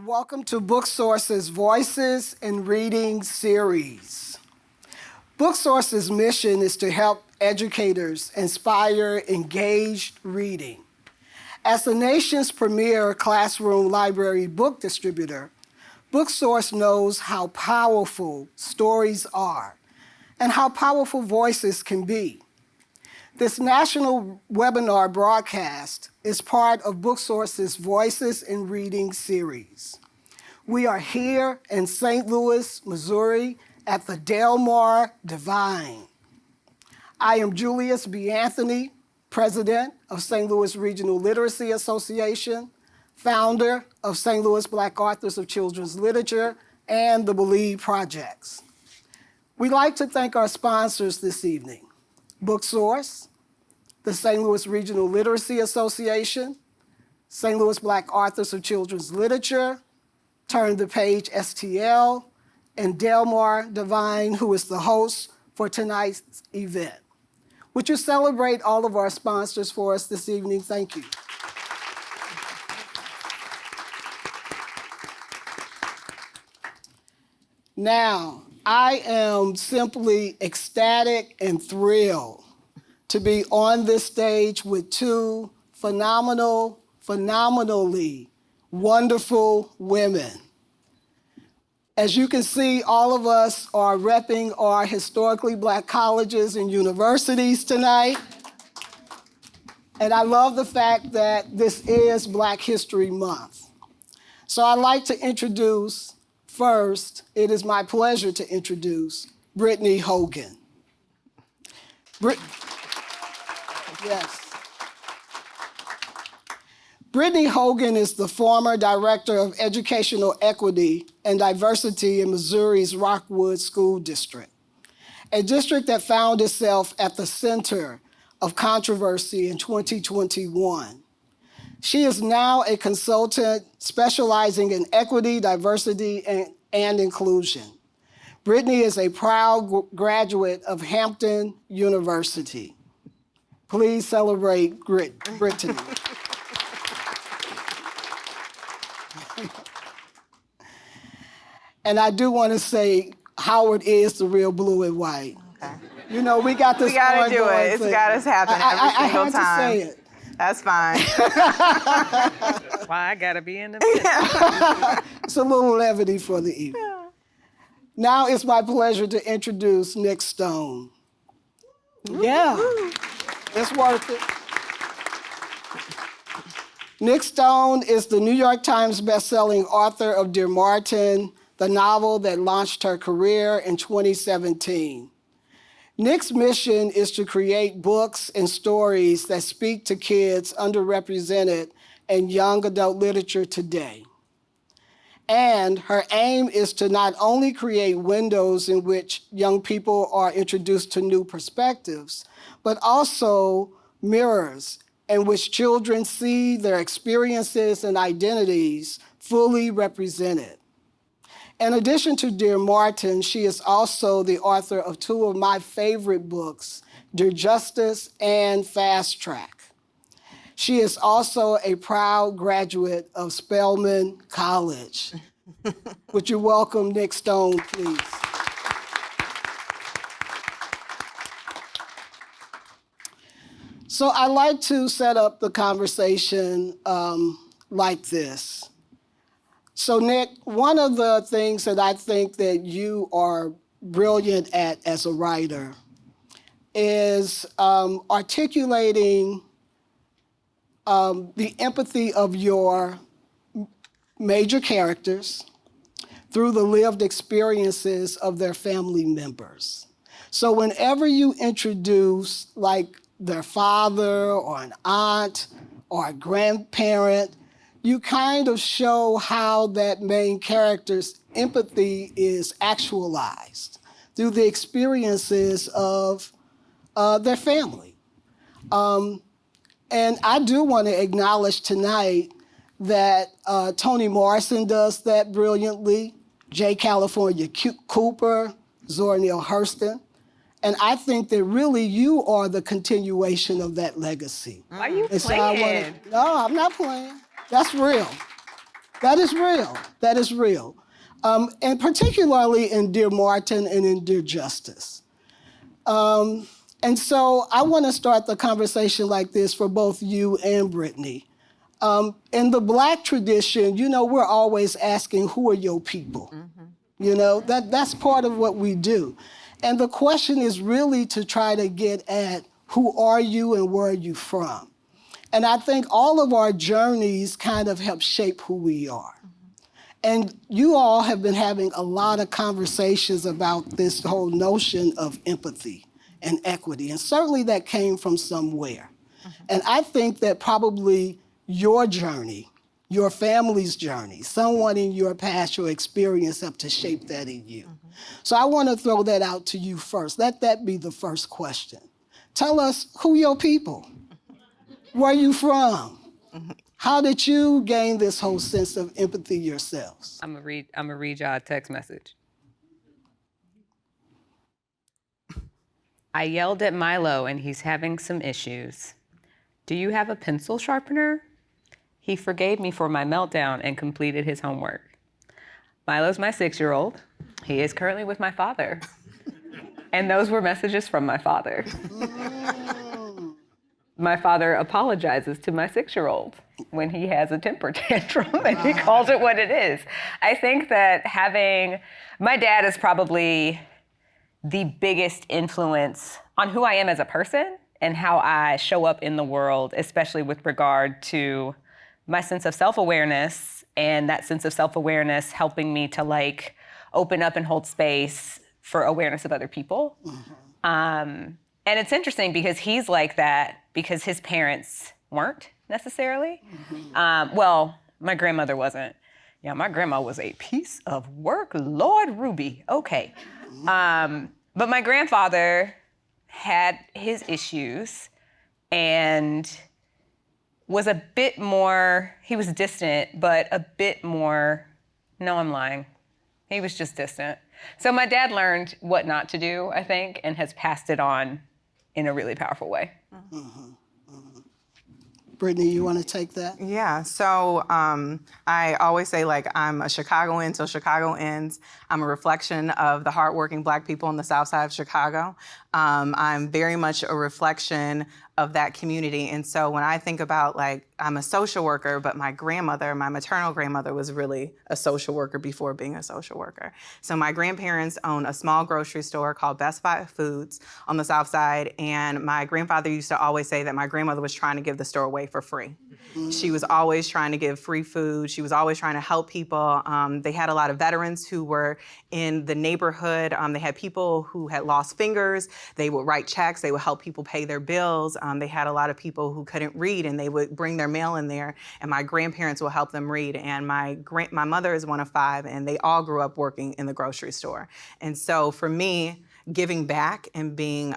Welcome to Booksource's Voices and Reading series. Booksource's mission is to help educators inspire engaged reading. As the nation's premier classroom library book distributor, Booksource knows how powerful stories are and how powerful voices can be. This national webinar broadcast is part of Booksource's Voices in Reading series. We are here in St. Louis, Missouri at the Delmar Divine. I am Julius B. Anthony, President of St. Louis Regional Literacy Association, founder of St. Louis Black Authors of Children's Literature, and the Believe Projects. We'd like to thank our sponsors this evening: Booksource, the St. Louis Regional Literacy Association, St. Louis Black Authors of Children's Literature, Turn the Page STL, and Delmar Divine, who is the host for tonight's event. Would you celebrate all of our sponsors for us this evening? Thank you. Now, I am simply ecstatic and thrilled to be on this stage with two phenomenally wonderful women. As you can see, all of us are repping our historically Black colleges and universities tonight. And I love the fact that this is Black History Month. So I'd like to introduce first, it is my pleasure to introduce Brittany Hogan. Yes. Brittany Hogan is the former Director of Educational Equity and Diversity in Missouri's Rockwood School District, a district that found itself at the center of controversy in 2021. She is now a consultant specializing in equity, diversity, and inclusion. Brittany is a proud graduate of Hampton University. Please celebrate Brittany. And I do want to say Howard is the real blue and white. Okay. You know, we got this. We got to do it. It's got to happen every single time. I had to say it. That's fine. Why I got to be in the middle? It's a little levity for the evening. Yeah. Now it's my pleasure to introduce Nic Stone. Yeah, it's worth it. Nic Stone is the New York Times bestselling author of Dear Martin, the novel that launched her career in 2017. Nic's mission is to create books and stories that speak to kids underrepresented in young adult literature today. And her aim is to not only create windows in which young people are introduced to new perspectives, but also mirrors in which children see their experiences and identities fully represented. In addition to Dear Martin, she is also the author of two of my favorite books, Dear Justice and Fast Track. She is also a proud graduate of Spelman College. Would you welcome Nic Stone, please? So I'd like to set up the conversation like this. So Nic, one of the things that I think that you are brilliant at as a writer is articulating the empathy of your major characters through the lived experiences of their family members. So whenever you introduce like their father or an aunt or a grandparent, you kind of show how that main character's empathy is actualized through the experiences of their family. And I do want to acknowledge tonight that Toni Morrison does that brilliantly, J. California Cooper, Zora Neale Hurston. And I think that really you are the continuation of that legacy. Why are you and playing? No, I'm not playing. That's real. That is real. That is real. And particularly in Dear Martin and in Dear Justice. And so I want to start the conversation like this for both you and Brittany. In the Black tradition, you know, we're always asking, who are your people? You know, that's part of what we do. And the question is really to try to get at who are you and where are you from? And I think all of our journeys kind of help shape who we are. And you all have been having a lot of conversations about this whole notion of empathy and equity. And certainly that came from somewhere. And I think that probably your journey, your family's journey, someone in your past, your experience helped to shape that in you. So I want to throw that out to you first. Let that be the first question. Tell us who your people, where you from, how did you gain this whole sense of empathy yourselves? I'm gonna read y'all a text message. I yelled at Milo and he's having some issues. Do you have a pencil sharpener? He forgave me for my meltdown and completed his homework. Milo's my 6-year-old. He is currently with my father. And those were messages from my father. My father apologizes to my 6-year-old when he has a temper tantrum and he calls it what it is. I think that my dad is probably the biggest influence on who I am as a person and how I show up in the world, especially with regard to my sense of self-awareness, and that sense of self-awareness helping me to open up and hold space for awareness of other people. And it's interesting because he's like that because his parents weren't necessarily. Well, my grandmother wasn't. Yeah, my grandma was a piece of work. Lord Ruby, okay. But my grandfather had his issues and was a bit more, he was distant, but a bit more, no, I'm lying. He was just distant. So my dad learned what not to do, I think, and has passed it on in a really powerful way. Brittany, you want to take that? Yeah, so I always say I'm a Chicagoan till Chicago ends. I'm a reflection of the hardworking Black people on the South Side of Chicago. I'm very much a reflection of that community. And so when I think about I'm a social worker, but my maternal grandmother was really a social worker before being a social worker. So my grandparents own a small grocery store called Best Buy Foods on the South Side. And my grandfather used to always say that my grandmother was trying to give the store away for free. She was always trying to give free food. She was always trying to help people. They had a lot of veterans who were in the neighborhood. They had people who had lost fingers. They would write checks. They would help people pay their bills. They had a lot of people who couldn't read, and they would bring their mail in there, and my grandparents would help them read. And my mother is one of 5, and they all grew up working in the grocery store. And so for me, giving back and being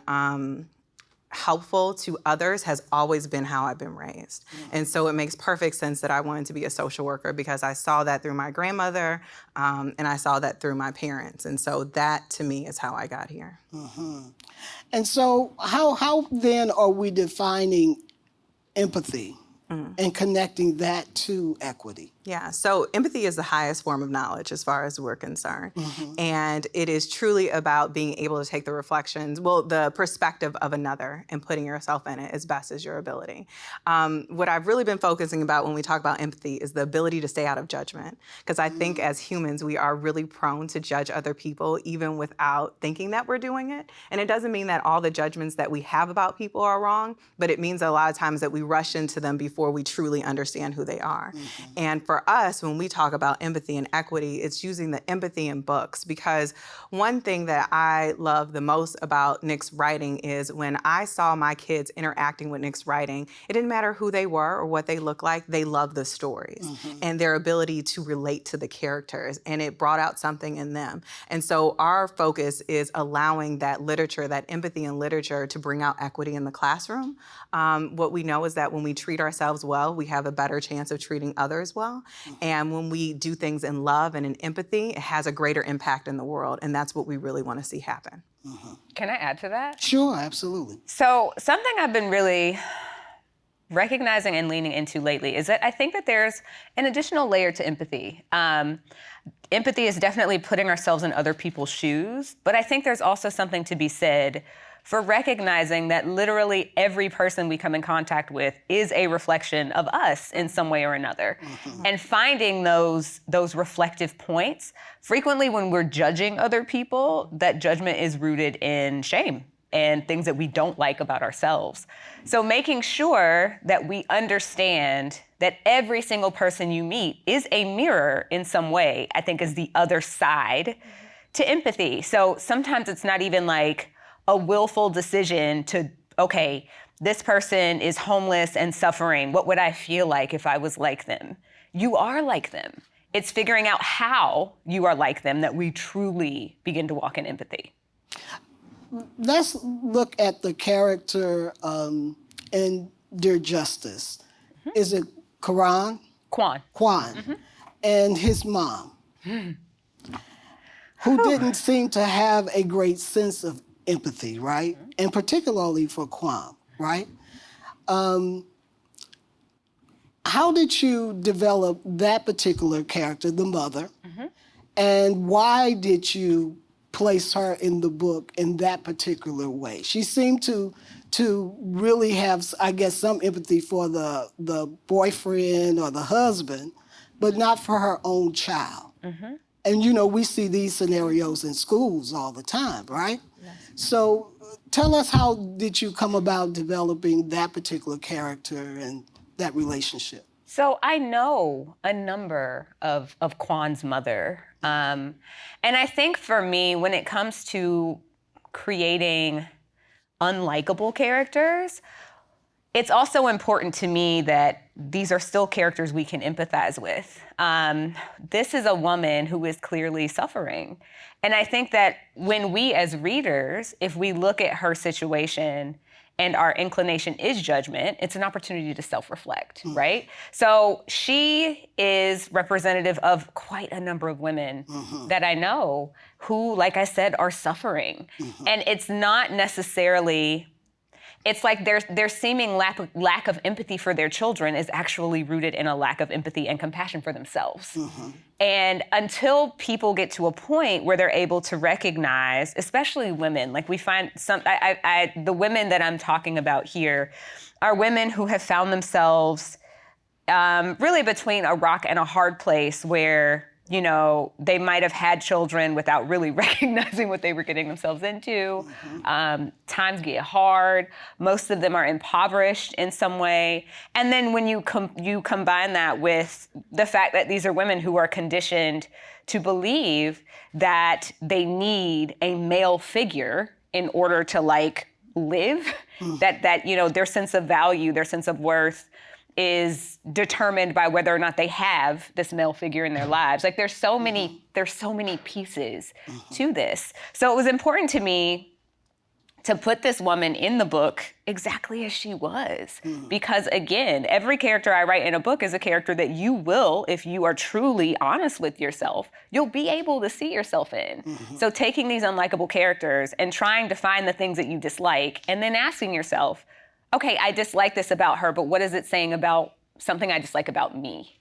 helpful to others has always been how I've been raised. And so it makes perfect sense that I wanted to be a social worker because I saw that through my grandmother and I saw that through my parents. And so that to me is how I got here. And so how then are we defining empathy and connecting that to equity? Yeah, so empathy is the highest form of knowledge as far as we're concerned. And it is truly about being able to take the perspective of another and putting yourself in it as best as your ability. What I've really been focusing about when we talk about empathy is the ability to stay out of judgment. Because I think as humans, we are really prone to judge other people even without thinking that we're doing it. And it doesn't mean that all the judgments that we have about people are wrong, but it means a lot of times that we rush into them before we truly understand who they are. And for us, when we talk about empathy and equity, it's using the empathy in books, because one thing that I love the most about Nic's writing is when I saw my kids interacting with Nic's writing, it didn't matter who they were or what they looked like, they loved the stories and their ability to relate to the characters, and it brought out something in them. And so our focus is allowing that literature, that empathy in literature, to bring out equity in the classroom. What we know is that when we treat ourselves well, we have a better chance of treating others well. And when we do things in love and in empathy, it has a greater impact in the world. And that's what we really want to see happen. Can I add to that? Sure, absolutely. So something I've been really recognizing and leaning into lately is that I think that there's an additional layer to empathy. Empathy is definitely putting ourselves in other people's shoes, but I think there's also something to be said for recognizing that literally every person we come in contact with is a reflection of us in some way or another. And finding those reflective points, frequently when we're judging other people, that judgment is rooted in shame and things that we don't like about ourselves. So making sure that we understand that every single person you meet is a mirror in some way, I think is the other side to empathy. So sometimes it's not even like a willful decision to, okay, this person is homeless and suffering. What would I feel like if I was like them? You are like them. It's figuring out how you are like them that we truly begin to walk in empathy. Let's look at the character in Dear Justice. Is it Quan? Quan. And his mom, who didn't seem to have a great sense of empathy, right? And particularly for Quan, right? How did you develop that particular character, the mother, and why did you place her in the book in that particular way? She seemed to really have, I guess, some empathy for the boyfriend or the husband, but not for her own child. And you know, we see these scenarios in schools all the time, right? Yes. So tell us, how did you come about developing that particular character and that relationship? So I know a number of Quan's mother. And I think for me, when it comes to creating unlikable characters, it's also important to me that these are still characters we can empathize with. This is a woman who is clearly suffering. And I think that when we as readers, if we look at her situation and our inclination is judgment, it's an opportunity to self-reflect, right? So she is representative of quite a number of women that I know who, like I said, are suffering. And it's not necessarily, it's like their seeming lack of empathy for their children is actually rooted in a lack of empathy and compassion for themselves. And until people get to a point where they're able to recognize, especially women, like we find the women that I'm talking about here are women who have found themselves really between a rock and a hard place where, you know, they might have had children without really recognizing what they were getting themselves into. Times get hard. Most of them are impoverished in some way. And then when you combine that with the fact that these are women who are conditioned to believe that they need a male figure in order to like live, that you know, their sense of value, their sense of worth is determined by whether or not they have this male figure in their lives. Like there's so many pieces to this. So it was important to me to put this woman in the book exactly as she was. Because again, every character I write in a book is a character that you will, if you are truly honest with yourself, you'll be able to see yourself in. So taking these unlikable characters and trying to find the things that you dislike and then asking yourself, okay, I dislike this about her, but what is it saying about something I dislike about me?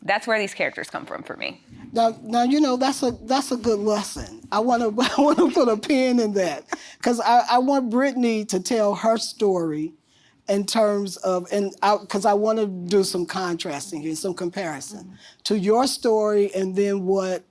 That's where these characters come from for me. Now you know, that's a good lesson. I want to put a pin in that, because I want Brittany to tell her story in terms of, because I want to do some contrasting here, some comparison to your story and then what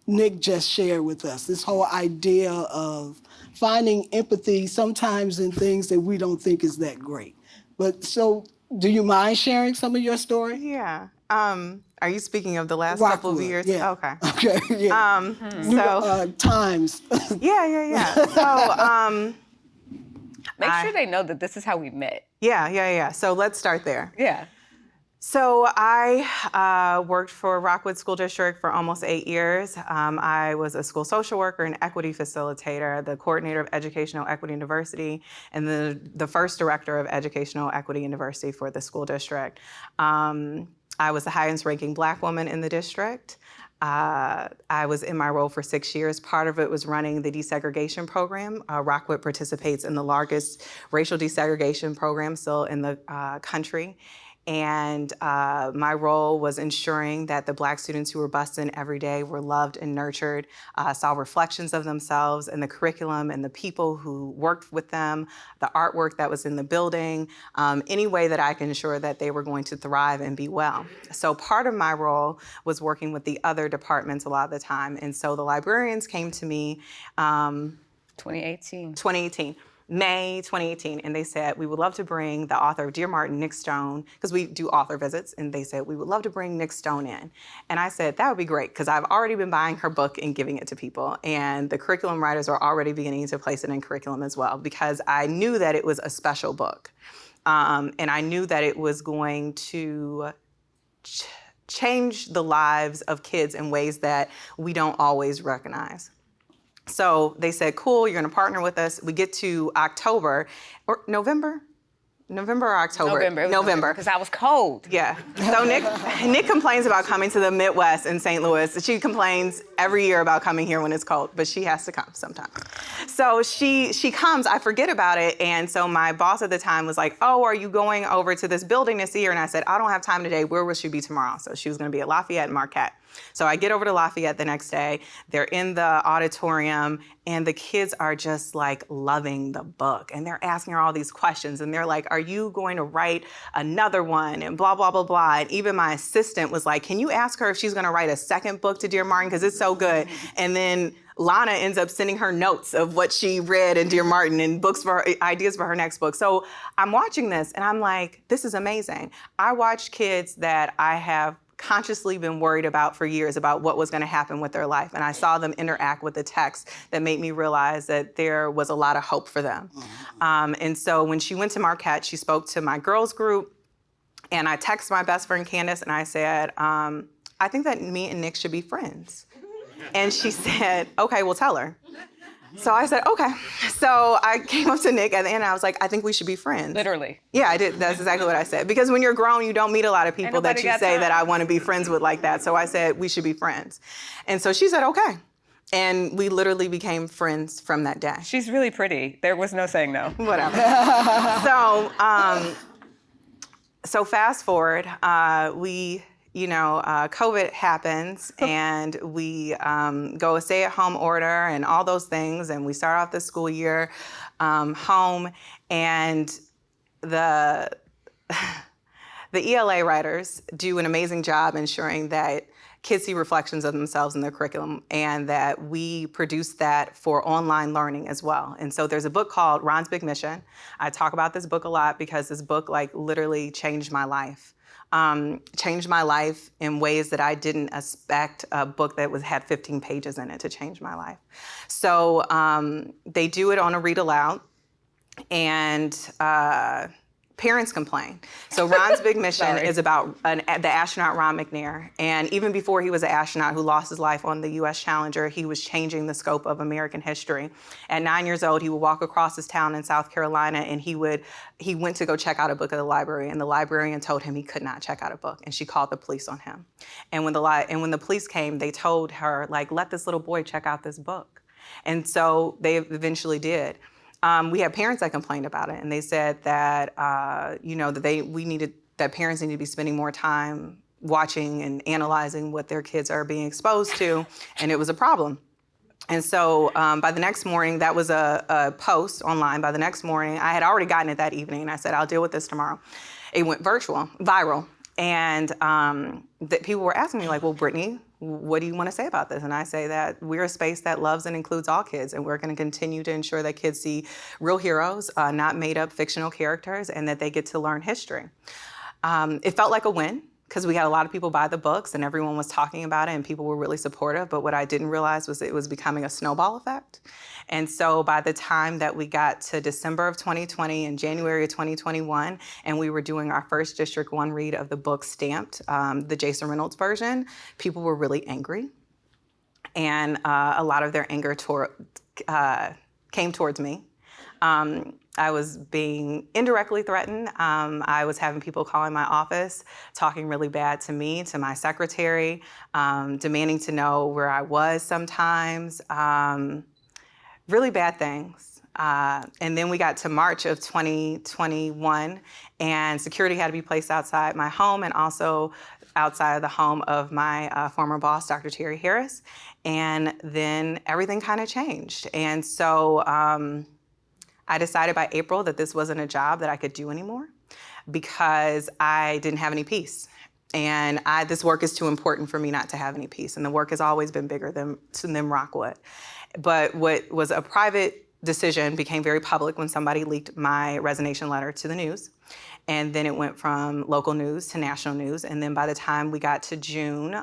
Nic just shared with us. This whole idea of finding empathy sometimes in things that we don't think is that great. But so, do you mind sharing some of your story? Yeah. Are you speaking of the last couple of years? Yeah. Okay. Okay. Yeah. Times. Yeah. So, make sure they know that this is how we met. Yeah. So let's start there. Yeah. So I worked for Rockwood School District for almost 8 years. I was a school social worker and equity facilitator, the coordinator of educational equity and diversity, and the first director of educational equity and diversity for the school district. I was the highest ranking Black woman in the district. I was in my role for 6 years. Part of it was running the desegregation program. Rockwood participates in the largest racial desegregation program still in the country. And my role was ensuring that the Black students who were bused in every day were loved and nurtured, saw reflections of themselves in the curriculum and the people who worked with them, the artwork that was in the building, any way that I can ensure that they were going to thrive and be well. So part of my role was working with the other departments a lot of the time. And so the librarians came to me 2018. May 2018, and they said, we would love to bring the author of Dear Martin, Nic Stone, because we do author visits, and they said, we would love to bring Nic Stone in. And I said, that would be great, because I've already been buying her book and giving it to people, and the curriculum writers are already beginning to place it in curriculum as well, because I knew that it was a special book, and I knew that it was going to change the lives of kids in ways that we don't always recognize. So they said, cool, you're gonna partner with us. We get to October, or November or October? November, because I was cold. Yeah, so Nic complains about coming to the Midwest in St. Louis. She complains every year about coming here when it's cold, but she has to come sometime. So she comes, I forget about it, and so my boss at the time was like, oh, are you going over to this building to see her? And I said, I don't have time today, where will she be tomorrow? So she was gonna be at Lafayette and Marquette. So I get over to Lafayette the next day, they're in the auditorium, and the kids are just like loving the book. And they're asking her all these questions, and they're like, are you going to write another one? And blah, blah, blah, blah. And even my assistant was like, can you ask her if she's gonna write a second book to Dear Martin, because it's so good. And then Lana ends up sending her notes of what she read in Dear Martin and books for ideas for her next book. So I'm watching this, and I'm like, this is amazing. I watch kids that I have consciously been worried about for years about what was going to happen with their life. And I saw them interact with the text that made me realize that there was a lot of hope for them. And so when she went to Marquette, she spoke to my girls group, and I texted my best friend Candace, and I said, I think that me and Nic should be friends. And she said, okay, well, tell her. So I said, okay. So I came up to Nic at the end, and I was like, I think we should be friends. Literally. Yeah, I did. That's exactly what I said. Because when you're grown, you don't meet a lot of people that you say that I want to be friends with like that. So I said, we should be friends. And so she said, okay. And we literally became friends from that day. She's really pretty. There was no saying no. Whatever. So fast forward, COVID happens, and we go a stay-at-home order and all those things, and we start off the school year home, and the ELA writers do an amazing job ensuring that kids see reflections of themselves in their curriculum, and that we produce that for online learning as well. And so there's a book called Ron's Big Mission. I talk about this book a lot because this book literally changed my life. Changed my life in ways that I didn't expect a book that had 15 pages in it to change my life. So they do it on a read aloud, and parents complain. So Ron's Big Mission is about the astronaut Ron McNair. And even before he was an astronaut who lost his life on the US Challenger, he was changing the scope of American history. At 9 years old, he would walk across his town in South Carolina, and he went to go check out a book at the library, and the librarian told him he could not check out a book, and she called the police on him. And when the police came, they told her, let this little boy check out this book. And so they eventually did. We had parents that complained about it, and they said that that parents need to be spending more time watching and analyzing what their kids are being exposed to, and it was a problem. And so by the next morning, that was a post online. By the next morning, I had already gotten it that evening, and I said, I'll deal with this tomorrow. It went viral. And people were asking me well, Brittany, what do you want to say about this? And I say that we're a space that loves and includes all kids, and we're going to continue to ensure that kids see real heroes, not made up fictional characters, and that they get to learn history. It felt like a win, because we had a lot of people buy the books, and everyone was talking about it, and people were really supportive. But what I didn't realize was it was becoming a snowball effect. And so by the time that we got to December of 2020 and January of 2021, and we were doing our first District 1 read of the book Stamped, the Jason Reynolds version, people were really angry. And a lot of their anger came towards me. I was being indirectly threatened. I was having people calling my office, talking really bad to me, to my secretary, demanding to know where I was sometimes, really bad things. And then we got to March of 2021, and security had to be placed outside my home and also outside of the home of my former boss, Dr. Terry Harris. And then everything kind of changed. And so I decided by April that this wasn't a job that I could do anymore because I didn't have any peace. And this work is too important for me not to have any peace. And the work has always been bigger than Rockwood. But what was a private decision became very public when somebody leaked my resignation letter to the news. And then it went from local news to national news. And then by the time we got to June,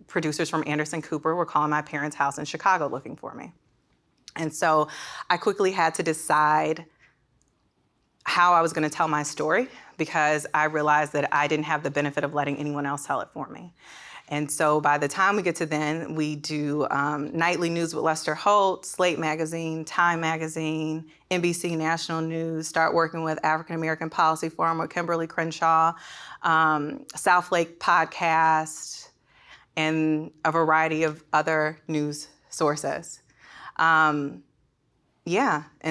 producers from Anderson Cooper were calling my parents' house in Chicago looking for me. And so I quickly had to decide how I was going to tell my story because I realized that I didn't have the benefit of letting anyone else tell it for me. And so by the time we get to then, we do nightly news with Lester Holt, Slate Magazine, Time Magazine, NBC National News, start working with African American Policy Forum with Kimberly Crenshaw, South Lake Podcast, and a variety of other news sources. And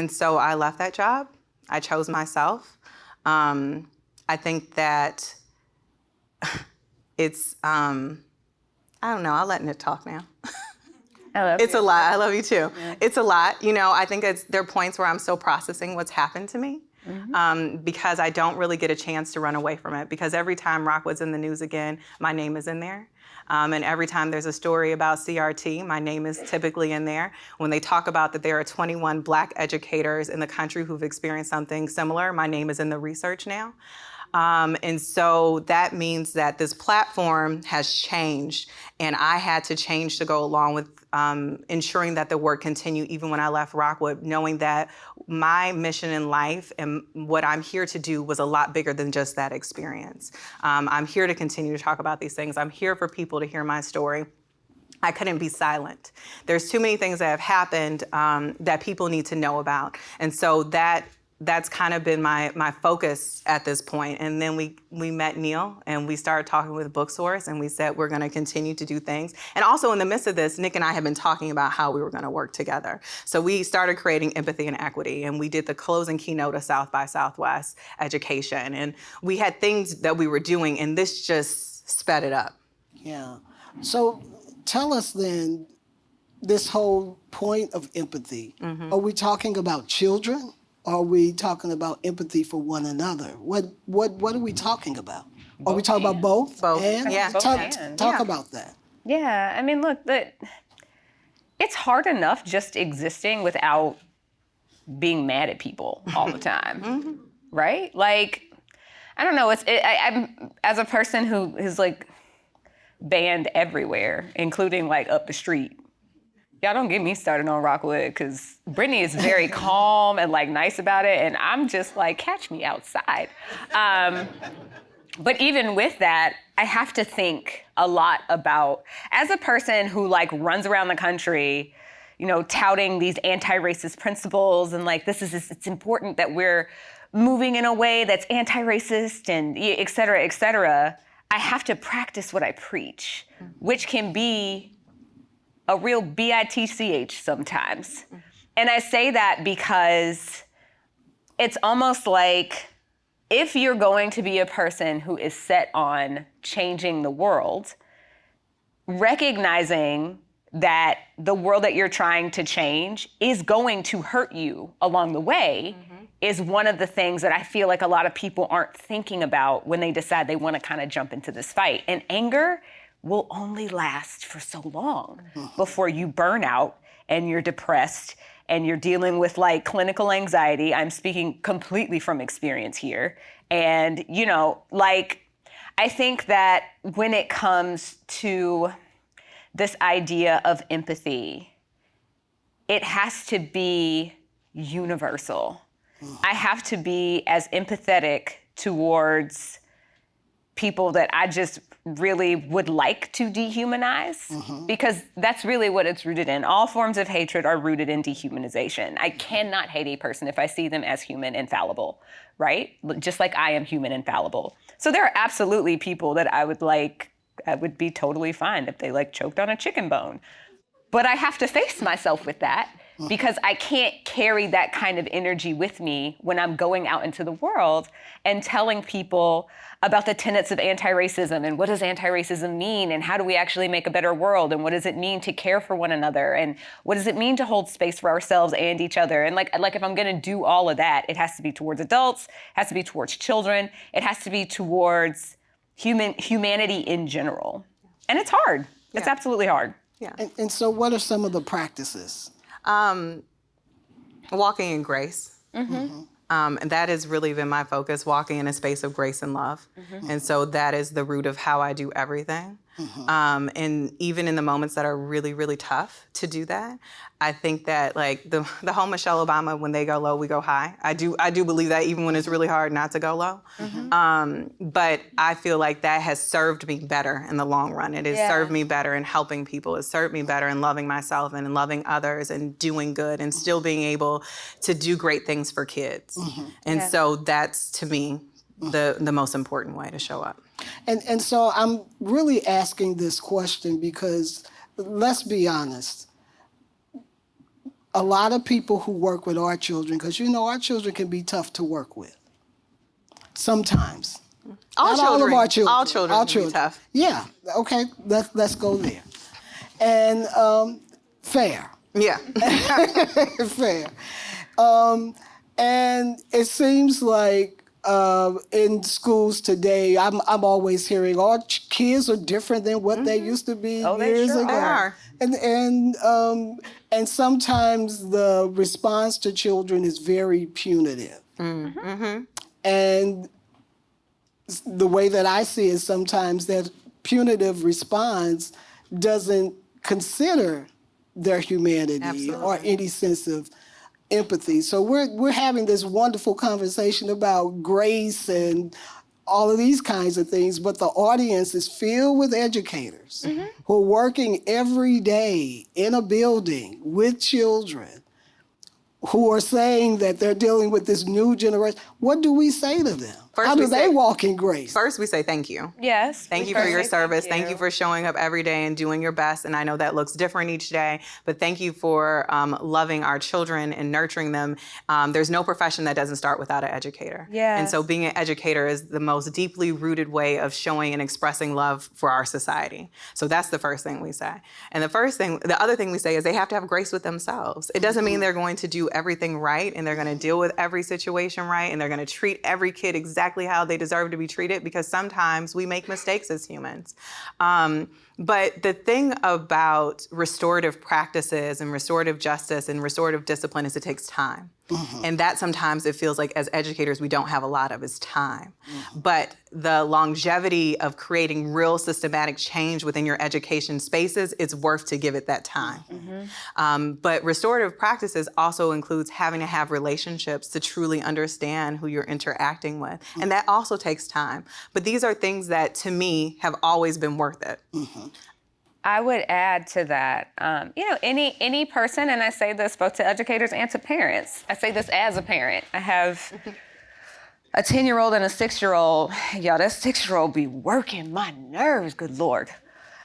so I left that job. I chose myself. I think that it's, I don't know, I'll let Nic talk now. It's a lot. I love you too. Yeah. It's a lot. You know, I think there are points where I'm still processing what's happened to me because I don't really get a chance to run away from it because every time Rockwood's in the news again, my name is in there. And every time there's a story about CRT, my name is typically in there. When they talk about that there are 21 Black educators in the country who've experienced something similar, my name is in the research now. And so that means that this platform has changed, and I had to change to go along with ensuring that the work continued even when I left Rockwood, knowing that my mission in life and what I'm here to do was a lot bigger than just that experience. I'm here to continue to talk about these things. I'm here for people to hear my story. I couldn't be silent. There's too many things that have happened that people need to know about. And so that's kind of been my focus at this point. And then we met Neil and we started talking with Booksource and we said we're gonna continue to do things. And also in the midst of this, Nic and I have been talking about how we were gonna work together. So we started creating Empathy and Equity and we did the closing keynote of South by Southwest Education. And we had things that we were doing and this just sped it up. Yeah. So tell us then, this whole point of empathy, are we talking about children? Are we talking about empathy for one another? What are we talking about? Are we talking about both? Both. And? Yeah. Talk about that. Yeah, I mean, look, it's hard enough just existing without being mad at people all the time, right? Like, I don't know. I'm as a person who is like banned everywhere, including like up the street. Y'all don't get me started on Rockwood because Brittany is very calm and like nice about it, and I'm just like, catch me outside. But even with that, I have to think a lot about, as a person who like runs around the country, you know, touting these anti-racist principles and like it's important that we're moving in a way that's anti-racist and et cetera, I have to practice what I preach, which can be a real bitch sometimes. And I say that because it's almost like if you're going to be a person who is set on changing the world, recognizing that the world that you're trying to change is going to hurt you along the way is one of the things that I feel like a lot of people aren't thinking about when they decide they want to kind of jump into this fight. And anger will only last for so long before you burn out and you're depressed and you're dealing with like clinical anxiety. I'm speaking completely from experience here. And, you know, like, I think that when it comes to this idea of empathy, it has to be universal. I have to be as empathetic towards people that I just really would like to dehumanize, because that's really what it's rooted in. All forms of hatred are rooted in dehumanization. I cannot hate a person if I see them as human and fallible, right? Just like I am human and fallible. So there are absolutely people that I would be totally fine if they like choked on a chicken bone. But I have to face myself with that, because I can't carry that kind of energy with me when I'm going out into the world and telling people about the tenets of anti-racism and what does anti-racism mean and how do we actually make a better world and what does it mean to care for one another and what does it mean to hold space for ourselves and each other. And like if I'm gonna do all of that, it has to be towards adults, it has to be towards children, it has to be towards humanity in general. And it's hard. It's absolutely hard. Yeah. And so what are some of the practices? Walking in grace. And that has really been my focus, walking in a space of grace and love. And so that is the root of how I do everything. And even in the moments that are really, really tough to do that, I think that like the whole Michelle Obama, when they go low, we go high. I do believe that even when it's really hard not to go low. But I feel like that has served me better in the long run. It has served me better in helping people. It's served me better in loving myself and in loving others and doing good and still being able to do great things for kids. And so that's, to me, the most important way to show up. And so I'm really asking this question because, let's be honest, a lot of people who work with our children, because our children can be tough to work with sometimes. Not all of our children. All children can be tough. Yeah, okay, let's go there. And fair. Yeah. Fair. And it seems like in schools today, I'm always hearing all kids are different than what they used to be years ago. They are. And sometimes the response to children is very punitive. And the way that I see it, sometimes that punitive response doesn't consider their humanity or any sense of empathy. So we're having this wonderful conversation about grace and all of these kinds of things, but the audience is filled with educators who are working every day in a building with children who are saying that they're dealing with this new generation. What do we say to them? How do they walk in grace? First, we say thank you. Yes. Thank you for your service. Thank you for showing up every day and doing your best. And I know that looks different each day, but thank you for loving our children and nurturing them. There's no profession that doesn't start without an educator. Yes. And so being an educator is the most deeply rooted way of showing and expressing love for our society. So that's the first thing we say. And the other thing we say is they have to have grace with themselves. It doesn't mean they're going to do everything right and they're going to deal with every situation right and they're going to treat every kid exactly how they deserve to be treated, because sometimes we make mistakes as humans. But the thing about restorative practices and restorative justice and restorative discipline is it takes time. And that sometimes it feels like as educators we don't have a lot of is time. But the longevity of creating real systematic change within your education spaces, it's worth to give it that time. But restorative practices also includes having to have relationships to truly understand who you're interacting with. And that also takes time. But these are things that, to me, have always been worth it. I would add to that, any person, and I say this both to educators and to parents. I say this as a parent. I have a 10-year-old and a 6-year-old. Y'all, that 6-year-old be working my nerves, good Lord.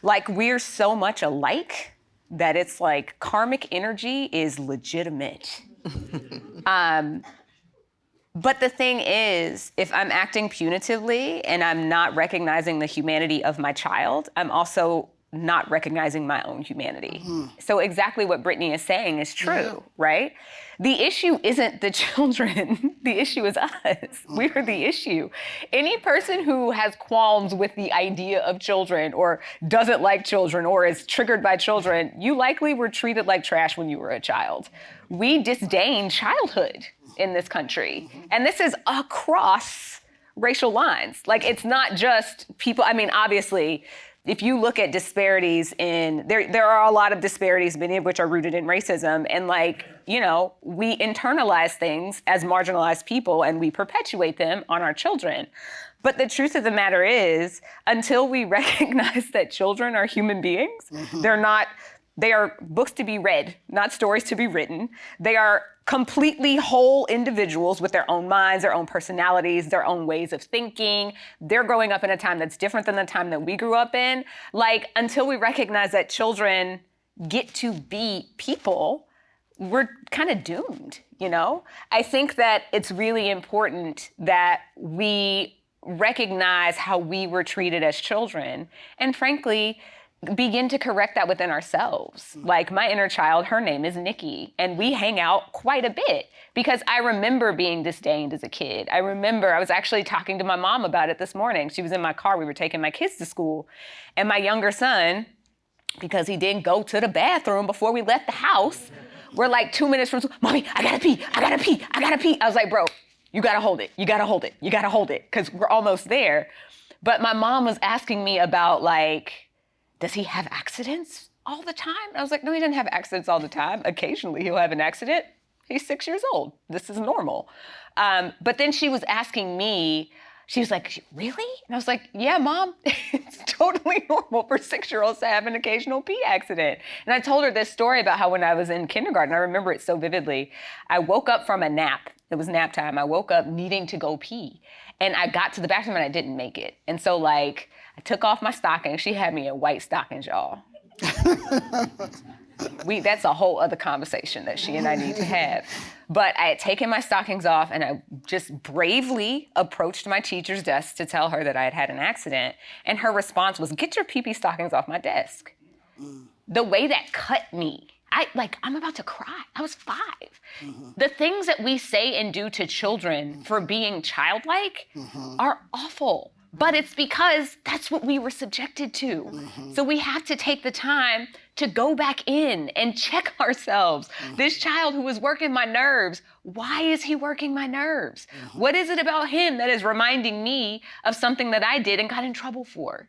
Like, we're so much alike that it's like karmic energy is legitimate. But the thing is, if I'm acting punitively and I'm not recognizing the humanity of my child, I'm also not recognizing my own humanity. So exactly what Brittany is saying is true, right? The issue isn't the children. The issue is us. We are the issue. Any person who has qualms with the idea of children or doesn't like children or is triggered by children, you likely were treated like trash when you were a child. We disdain childhood in this country. And this is across racial lines. Like, it's not just people. I mean, obviously, if you look at disparities there are a lot of disparities, many of which are rooted in racism. And we internalize things as marginalized people and we perpetuate them on our children. But the truth of the matter is, until we recognize that children are human beings, they are books to be read, not stories to be written. They are completely whole individuals with their own minds, their own personalities, their own ways of thinking. They're growing up in a time that's different than the time that we grew up in. Like, until we recognize that children get to be people, we're kind of doomed, you know? I think that it's really important that we recognize how we were treated as children, and frankly, begin to correct that within ourselves. Like, my inner child, her name is Nikki, and we hang out quite a bit because I remember being disdained as a kid. I was actually talking to my mom about it this morning. She was in my car, we were taking my kids to school, and my younger son, because he didn't go to the bathroom before we left the house, we're like 2 minutes from school, Mommy, I gotta pee. I was like, bro, you gotta hold it, because we're almost there. But my mom was asking me about, like, does he have accidents all the time? And I was like, no, he doesn't have accidents all the time. Occasionally he'll have an accident. He's 6 years old. This is normal. But then she was asking me, she was like, really? And I was like, yeah, Mom, it's totally normal for 6-year-olds to have an occasional pee accident. And I told her this story about how when I was in kindergarten, I remember it so vividly. I woke up from a nap. It was nap time. I woke up needing to go pee. And I got to the bathroom and I didn't make it. And so, like, I took off my stockings. She had me in white stockings, y'all. That's a whole other conversation that she and I need to have. But I had taken my stockings off and I just bravely approached my teacher's desk to tell her that I had had an accident. And her response was, get your pee-pee stockings off my desk. The way that cut me, I'm about to cry. I was 5. The things that we say and do to children for being childlike are awful. But it's because that's what we were subjected to. So we have to take the time to go back in and check ourselves. This child who was working my nerves, why is he working my nerves? What is it about him that is reminding me of something that I did and got in trouble for?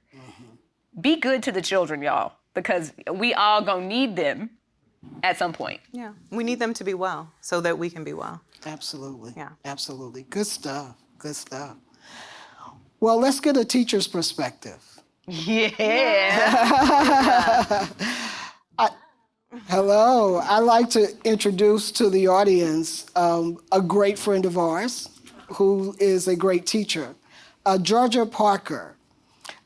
Be good to the children, y'all, because we all gonna need them at some point. Yeah, we need them to be well so that we can be well. Absolutely. Yeah. Absolutely. Good stuff. Good stuff. Well, let's get a teacher's perspective. Yeah. Hello. I'd like to introduce to the audience a great friend of ours who is a great teacher, Georgia Parker.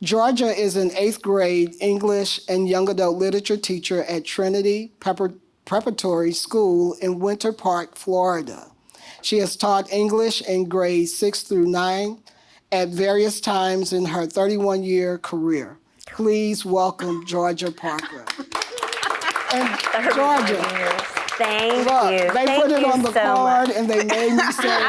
Georgia is an 8th grade English and young adult literature teacher at Trinity Preparatory School in Winter Park, Florida. She has taught English in grades 6 through 9 at various times in her 31-year career. Please welcome Georgia Parker. And Georgia, Thank look, you. they Thank put it you on the so card much. and they made me say it.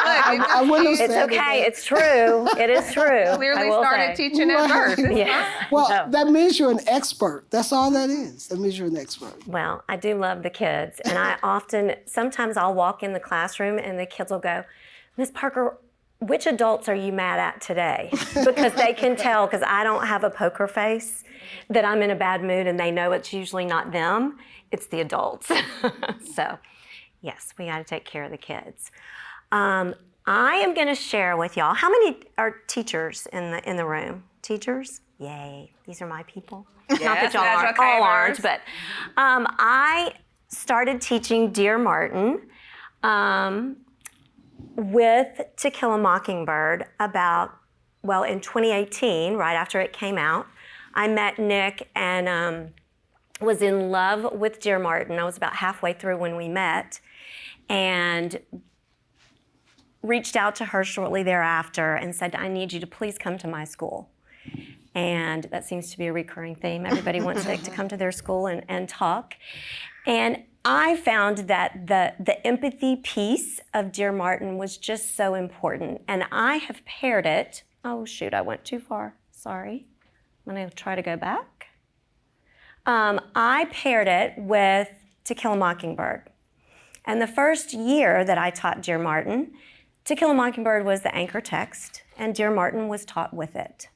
I wouldn't have It's said okay. it. It's true. It is true. I Clearly will started say. teaching at birth. Yeah. Well, No. that means you're an expert. That's all that is. That means you're an expert. Well, I do love the kids. And sometimes I'll walk in the classroom and the kids will go, Miss Parker, which adults are you mad at today? Because they can tell, because I don't have a poker face, that I'm in a bad mood and they know it's usually not them, it's the adults. So, yes, we got to take care of the kids. I am going to share with y'all, how many are teachers in the room? Teachers? Yay, these are my people. Not that y'all all aren't, but I started teaching Dear Martin with To Kill a Mockingbird in 2018, right after it came out. I met Nic and was in love with Dear Martin. I was about halfway through when we met and reached out to her shortly thereafter and said, I need you to please come to my school. And that seems to be a recurring theme. Everybody wants Nic to come to their school and talk. And I found that the empathy piece of Dear Martin was just so important. And I have paired it, oh shoot, I went too far, sorry. I'm gonna try to go back. I paired it with To Kill a Mockingbird. And the first year that I taught Dear Martin, To Kill a Mockingbird was the anchor text, and Dear Martin was taught with it.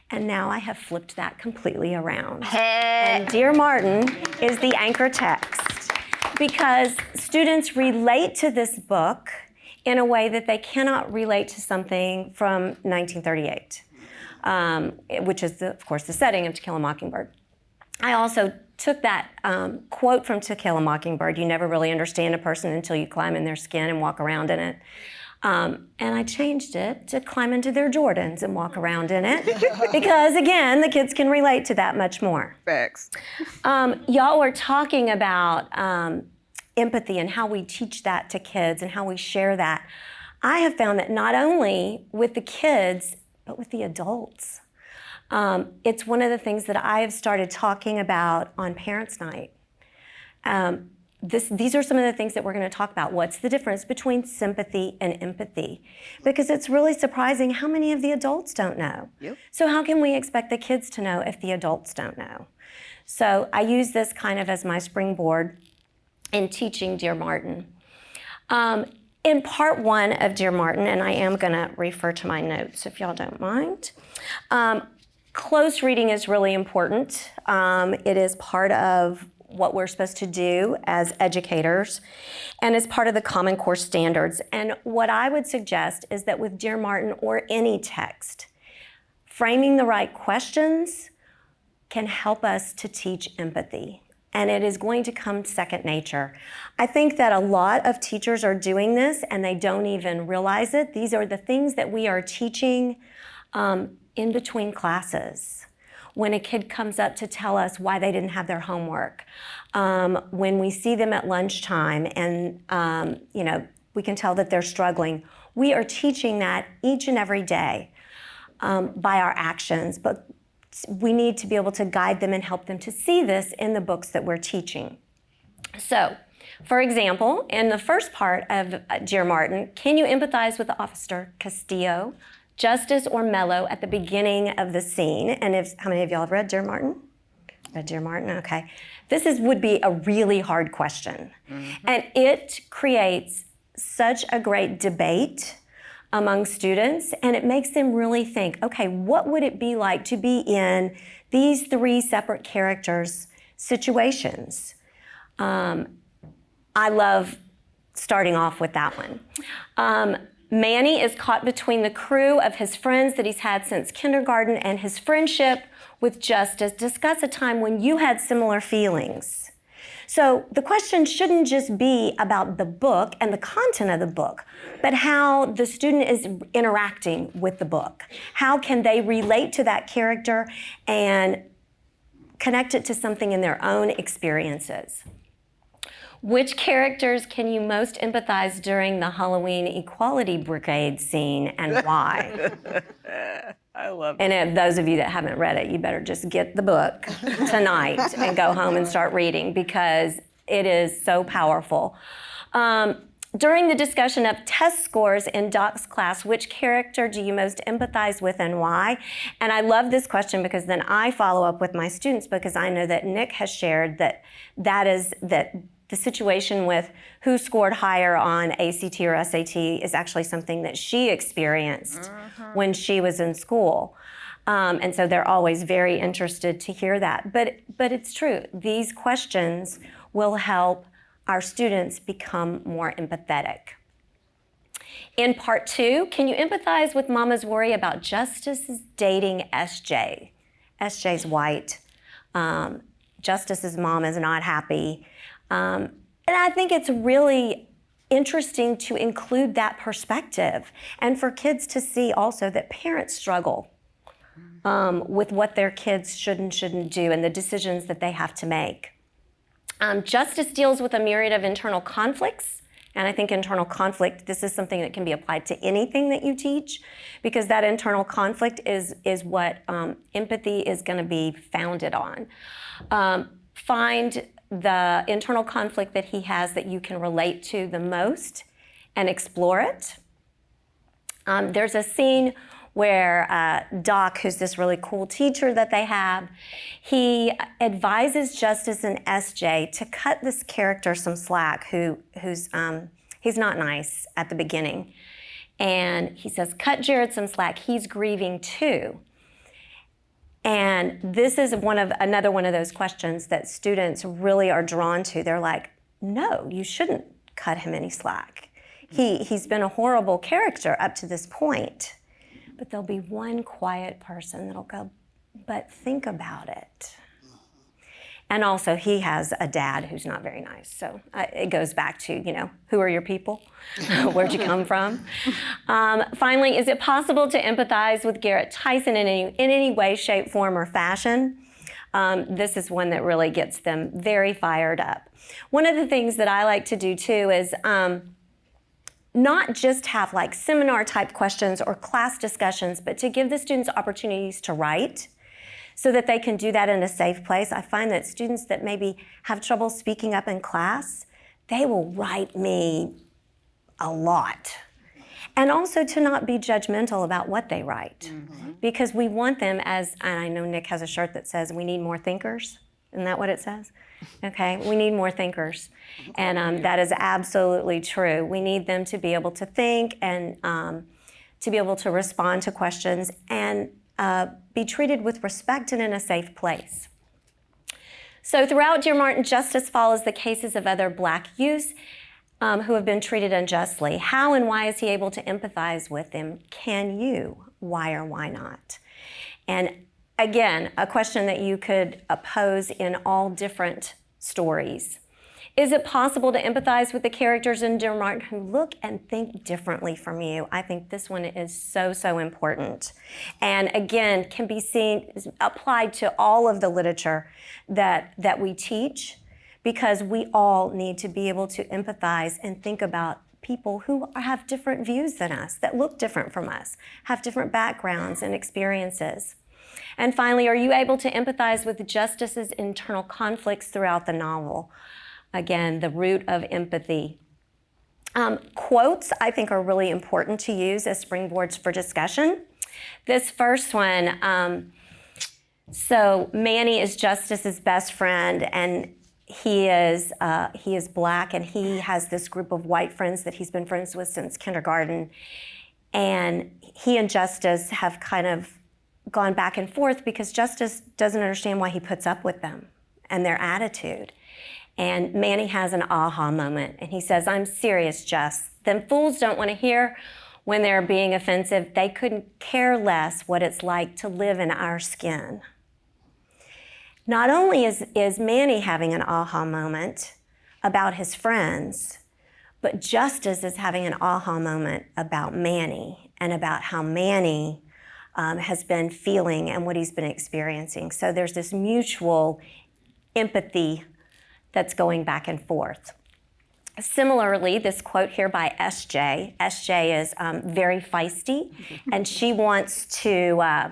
And now I have flipped that completely around. And Dear Martin is the anchor text because students relate to this book in a way that they cannot relate to something from 1938, which is, of course, the setting of To Kill a Mockingbird. I also took that quote from To Kill a Mockingbird, you never really understand a person until you climb in their skin and walk around in it. And I changed it to climb into their Jordans and walk around in it. Because again, the kids can relate to that much more. Facts. Y'all were talking about empathy and how we teach that to kids and how we share that. I have found that not only with the kids, but with the adults. It's one of the things that I have started talking about on Parents' Night. These are some of the things that we're going to talk about. What's the difference between sympathy and empathy? Because it's really surprising how many of the adults don't know. Yep. So how can we expect the kids to know if the adults don't know? So I use this kind of as my springboard in teaching Dear Martin. In part one of Dear Martin, and I am going to refer to my notes if y'all don't mind, close reading is really important. It is part of what we're supposed to do as educators, and it's part of the Common Core standards. And what I would suggest is that with Dear Martin or any text, framing the right questions can help us to teach empathy. And it is going to come second nature. I think that a lot of teachers are doing this and they don't even realize it. These are the things that we are teaching in between classes. When a kid comes up to tell us why they didn't have their homework, when we see them at lunchtime and we can tell that they're struggling, we are teaching that each and every day by our actions, but we need to be able to guide them and help them to see this in the books that we're teaching. So, for example, in the first part of Dear Martin, can you empathize with the officer Castillo, Justice, or Mello at the beginning of the scene? And how many of y'all have read Dear Martin? Read Dear Martin? Okay. This would be a really hard question. Mm-hmm. And it creates such a great debate among students, and it makes them really think, okay, what would it be like to be in these three separate characters' situations? I love starting off with that one. Manny is caught between the crew of his friends that he's had since kindergarten and his friendship with Justice. Discuss a time when you had similar feelings. So the question shouldn't just be about the book and the content of the book, but how the student is interacting with the book. How can they relate to that character and connect it to something in their own experiences? Which characters can you most empathize during the Halloween Equality Brigade scene and why? I love it. And those of you that haven't read it, you better just get the book tonight and go home and start reading because it is so powerful. During the discussion of test scores in Doc's class, which character do you most empathize with and why? And I love this question because then I follow up with my students because I know that Nic has shared that the situation with who scored higher on ACT or SAT is actually something that she experienced when she was in school. And so they're always very interested to hear that. But it's true. These questions will help our students become more empathetic. In part two, can you empathize with Mama's worry about Justice's dating SJ? SJ's white. Justice's mom is not happy. And I think it's really interesting to include that perspective and for kids to see also that parents struggle with what their kids should and shouldn't do and the decisions that they have to make. Justice deals with a myriad of internal conflicts, and I think internal conflict, this is something that can be applied to anything that you teach because that internal conflict is what empathy is going to be founded on. Find the internal conflict that he has that you can relate to the most and explore it. There's a scene where Doc, who's this really cool teacher that they have, he advises Justice and SJ to cut this character some slack who's he's not nice at the beginning. And he says, cut Jared some slack, he's grieving too. And this is another one of those questions that students really are drawn to. They're like, no, you shouldn't cut him any slack. He's been a horrible character up to this point. But there'll be one quiet person that'll go, but think about it. And also, he has a dad who's not very nice. So it goes back to, who are your people? Where'd you come from? Finally, is it possible to empathize with Garrett Tyson in any way, shape, form, or fashion? This is one that really gets them very fired up. One of the things that I like to do, too, is not just have like seminar type questions or class discussions, but to give the students opportunities to write, so that they can do that in a safe place. I find that students that maybe have trouble speaking up in class, they will write me a lot. And also to not be judgmental about what they write. Because we want them and I know Nic has a shirt that says, we need more thinkers. Isn't that what it says? Okay, we need more thinkers. And that is absolutely true. We need them to be able to think and to be able to respond to questions and be treated with respect and in a safe place. So throughout Dear Martin, justice follows the cases of other Black youths who have been treated unjustly. How and why is he able to empathize with them? Can you? Why or why not? And again, a question that you could pose in all different stories. Is it possible to empathize with the characters in Dear Martin who look and think differently from you? I think this one is so, so important. And again, can be applied to all of the literature that we teach, because we all need to be able to empathize and think about people who have different views than us, that look different from us, have different backgrounds and experiences. And finally, are you able to empathize with Justice's internal conflicts throughout the novel? Again, the root of empathy. Quotes, I think, are really important to use as springboards for discussion. This first one, so Manny is Justice's best friend, and he is Black, and he has this group of white friends that he's been friends with since kindergarten. And he and Justice have kind of gone back and forth because Justice doesn't understand why he puts up with them and their attitude. And Manny has an aha moment, and he says, I'm serious, Just. Them fools don't want to hear when they're being offensive. They couldn't care less what it's like to live in our skin. Not only is Manny having an aha moment about his friends, but Justice is having an aha moment about Manny and about how Manny has been feeling and what he's been experiencing. So there's this mutual empathy that's going back and forth. Similarly, this quote here by SJ. SJ is very feisty, and she wants to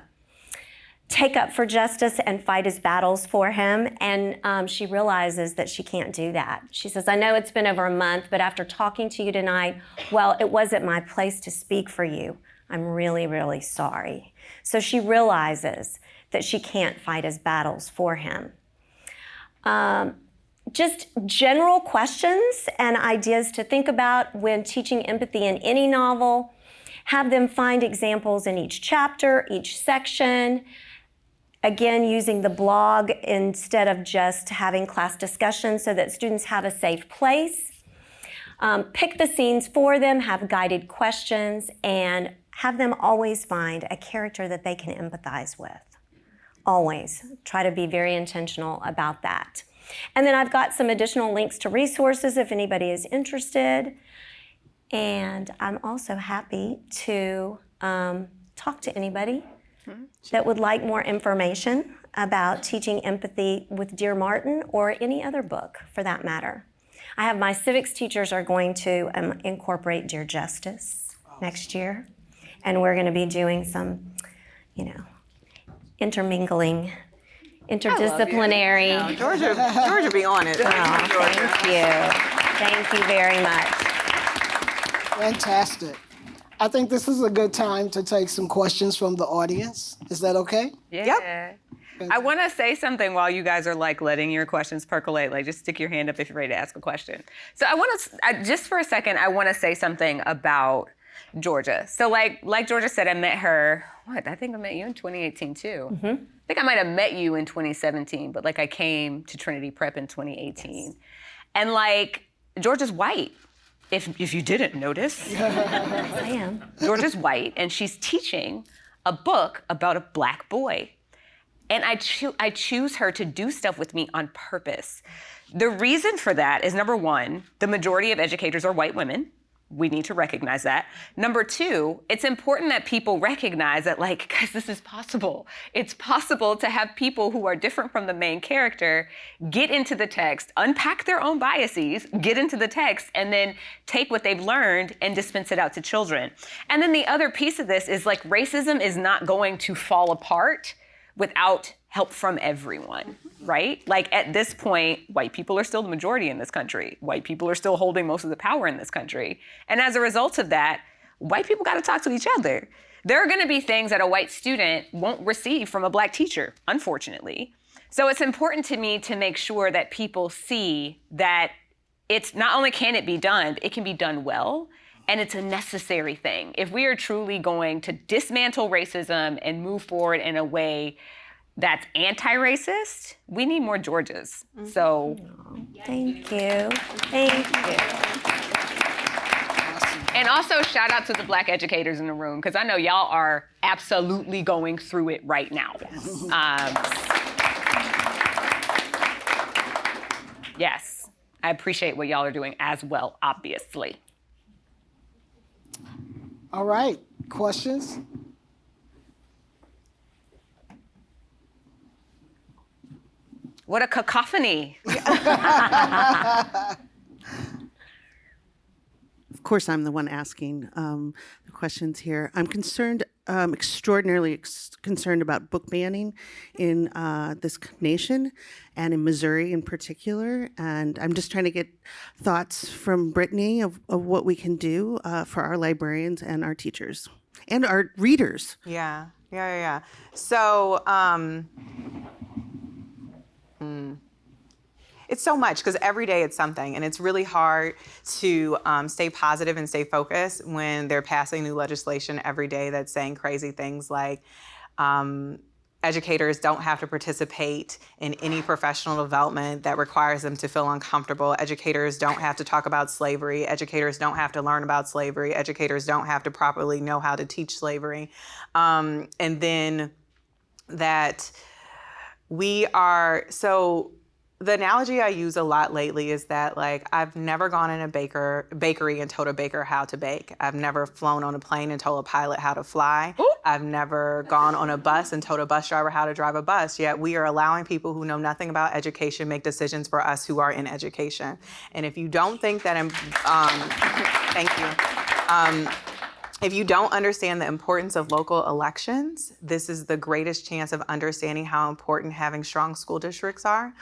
take up for Justice and fight his battles for him, and she realizes that she can't do that. She says, I know it's been over a month, but after talking to you tonight, well, it wasn't my place to speak for you. I'm really, really sorry. So she realizes that she can't fight his battles for him. Just general questions and ideas to think about when teaching empathy in any novel. Have them find examples in each chapter, each section. Again, using the blog instead of just having class discussions so that students have a safe place. Pick the scenes for them, have guided questions, and have them always find a character that they can empathize with. Always. Try to be very intentional about that. And then I've got some additional links to resources if anybody is interested. And I'm also happy to talk to anybody that would like more information about teaching empathy with Dear Martin or any other book for that matter. I have my civics teachers are going to incorporate Dear Justice next year. And we're going to be doing some, intermingling, interdisciplinary. No, Georgia be on it. Thank you. Thank you very much. Fantastic. I think this is a good time to take some questions from the audience. Is that okay? Yeah. Yep. I want to say something while you guys are letting your questions percolate. Just stick your hand up if you're ready to ask a question. So I want to, just for a second, I want to say something about Georgia. So like Georgia said, I met her, I think I met you in 2018 too. Mm-hmm. I think I might have met you in 2017, but I came to Trinity Prep in 2018. Yes. And Georgia's white. if you didn't notice, I am. Georgia's white, and she's teaching a book about a black boy. And I choose her to do stuff with me on purpose. The reason for that is, number one, the majority of educators are white women. We need to recognize that. Number two, it's important that people recognize that, like, guys, this is possible. It's possible to have people who are different from the main character get into the text, unpack their own biases, get into the text, and then take what they've learned and dispense it out to children. And then the other piece of this is, like, racism is not going to fall apart without help from everyone, right? Like, at this point, white people are still the majority in this country. White people are still holding most of the power in this country. And as a result of that, white people gotta talk to each other. There are gonna be things that a white student won't receive from a black teacher, unfortunately. So it's important to me to make sure that people see that it's not only can it be done, it can be done well, and it's a necessary thing. If we are truly going to dismantle racism and move forward in a way that's anti-racist, we need more Georgias. So, Thank you. Thank you. and also shout out to the black educators in the room, because I know y'all are absolutely going through it right now. Yes, I appreciate what y'all are doing as well, obviously. All right, questions? What a cacophony. Of course, I'm the one asking the questions here. I'm concerned, extraordinarily concerned about book banning in this nation and in Missouri in particular. And I'm just trying to get thoughts from Brittany of what we can do for our librarians and our teachers and our readers. Yeah. So, it's so much, because every day it's something, and it's really hard to stay positive and stay focused when they're passing new legislation every day that's saying crazy things like educators don't have to participate in any professional development that requires them to feel uncomfortable. Educators don't have to talk about slavery. Educators don't have to learn about slavery. Educators don't have to properly know how to teach slavery. And then that we are, so the analogy I use a lot lately is that, like, I've never gone in a bakery and told a baker how to bake. I've never flown on a plane and told a pilot how to fly. Ooh. I've never gone on a bus and told a bus driver how to drive a bus. Yet we are allowing people who know nothing about education make decisions for us who are in education. And if you don't think that, thank you. If you don't understand the importance of local elections, this is the greatest chance of understanding how important having strong school districts are.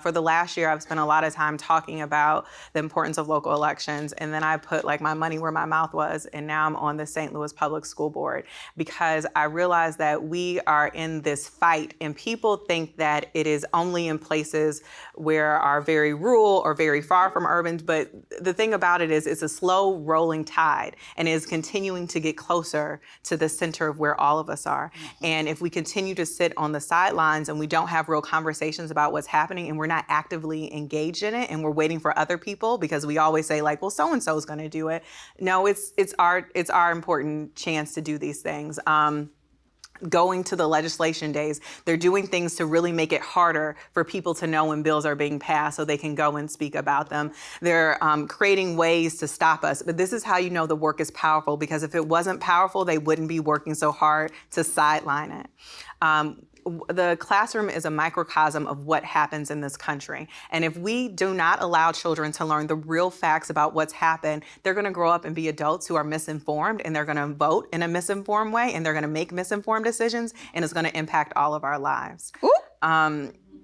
For the last year, I've spent a lot of time talking about the importance of local elections, and then I put, like, my money where my mouth was, and now I'm on the St. Louis Public School Board, because I realized that we are in this fight, and people think that it is only in places where are very rural or very far from urban, but the thing about it is it's a slow rolling tide, and it is continuing to get closer to the center of where all of us are. And if we continue to sit on the sidelines and we don't have real conversations about what's happening, and we're not actively engaged in it, and we're waiting for other people, because we always say, like, well, so-and-so is going to do it. No, it's our important chance to do these things. Going to the legislation days, they're doing things to really make it harder for people to know when bills are being passed so they can go and speak about them. They're creating ways to stop us. But this is how you know the work is powerful, because if it wasn't powerful, they wouldn't be working so hard to sideline it. The classroom is a microcosm of what happens in this country. And if we do not allow children to learn the real facts about what's happened, they're going to grow up and be adults who are misinformed, and they're going to vote in a misinformed way, and they're going to make misinformed decisions, and it's going to impact all of our lives.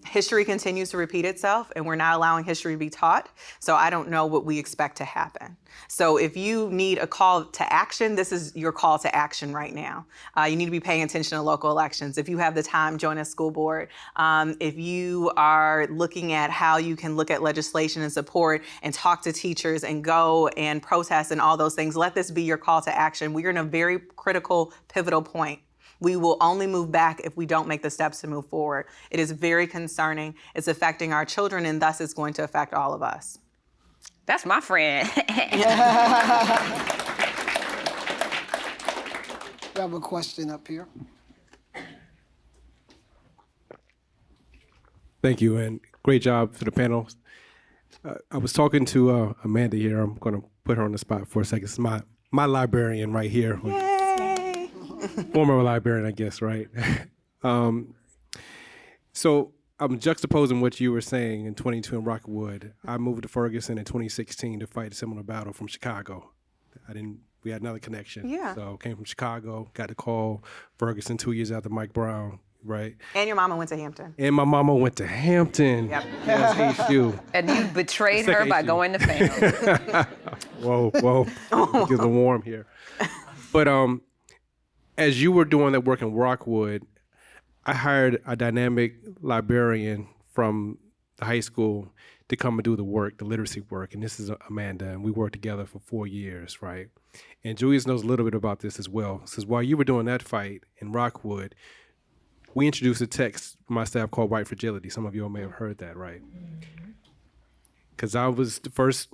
History continues to repeat itself, and we're not allowing history to be taught. So I don't know what we expect to happen. So if you need a call to action, this is your call to action right now. You need to be paying attention to local elections. If you have the time, join a school board. If you are looking at how you can look at legislation and support and talk to teachers and go and protest and all those things, let this be your call to action. We are in a very critical, pivotal point. We will only move back if we don't make the steps to move forward. It is very concerning. It's affecting our children, and thus it's going to affect all of us. That's my friend. We have a question up here. Thank you, and great job for the panel. I was talking to Amanda here. I'm going to put her on the spot for a second. It's my librarian right here. Yay! Former librarian, I guess, right? So I'm juxtaposing what you were saying in 22 in Rockwood. I moved to Ferguson in 2016 to fight a similar battle from Chicago. We had another connection. Yeah. So came from Chicago, got the call, Ferguson 2 years after Mike Brown, right? And your mama went to Hampton. And my mama went to Hampton. Yep. Yes, HU. And you betrayed her by HU. going to FAM. Whoa, it's getting warm here. But as you were doing that work in Rockwood, I hired a dynamic librarian from the high school to come and do the work, the literacy work, and this is Amanda, and we worked together for 4 years, right? And Julius knows a little bit about this as well. Says while you were doing that fight in Rockwood, we introduced a text from my staff called White Fragility. Some of you all may have heard that, right? Because I was the first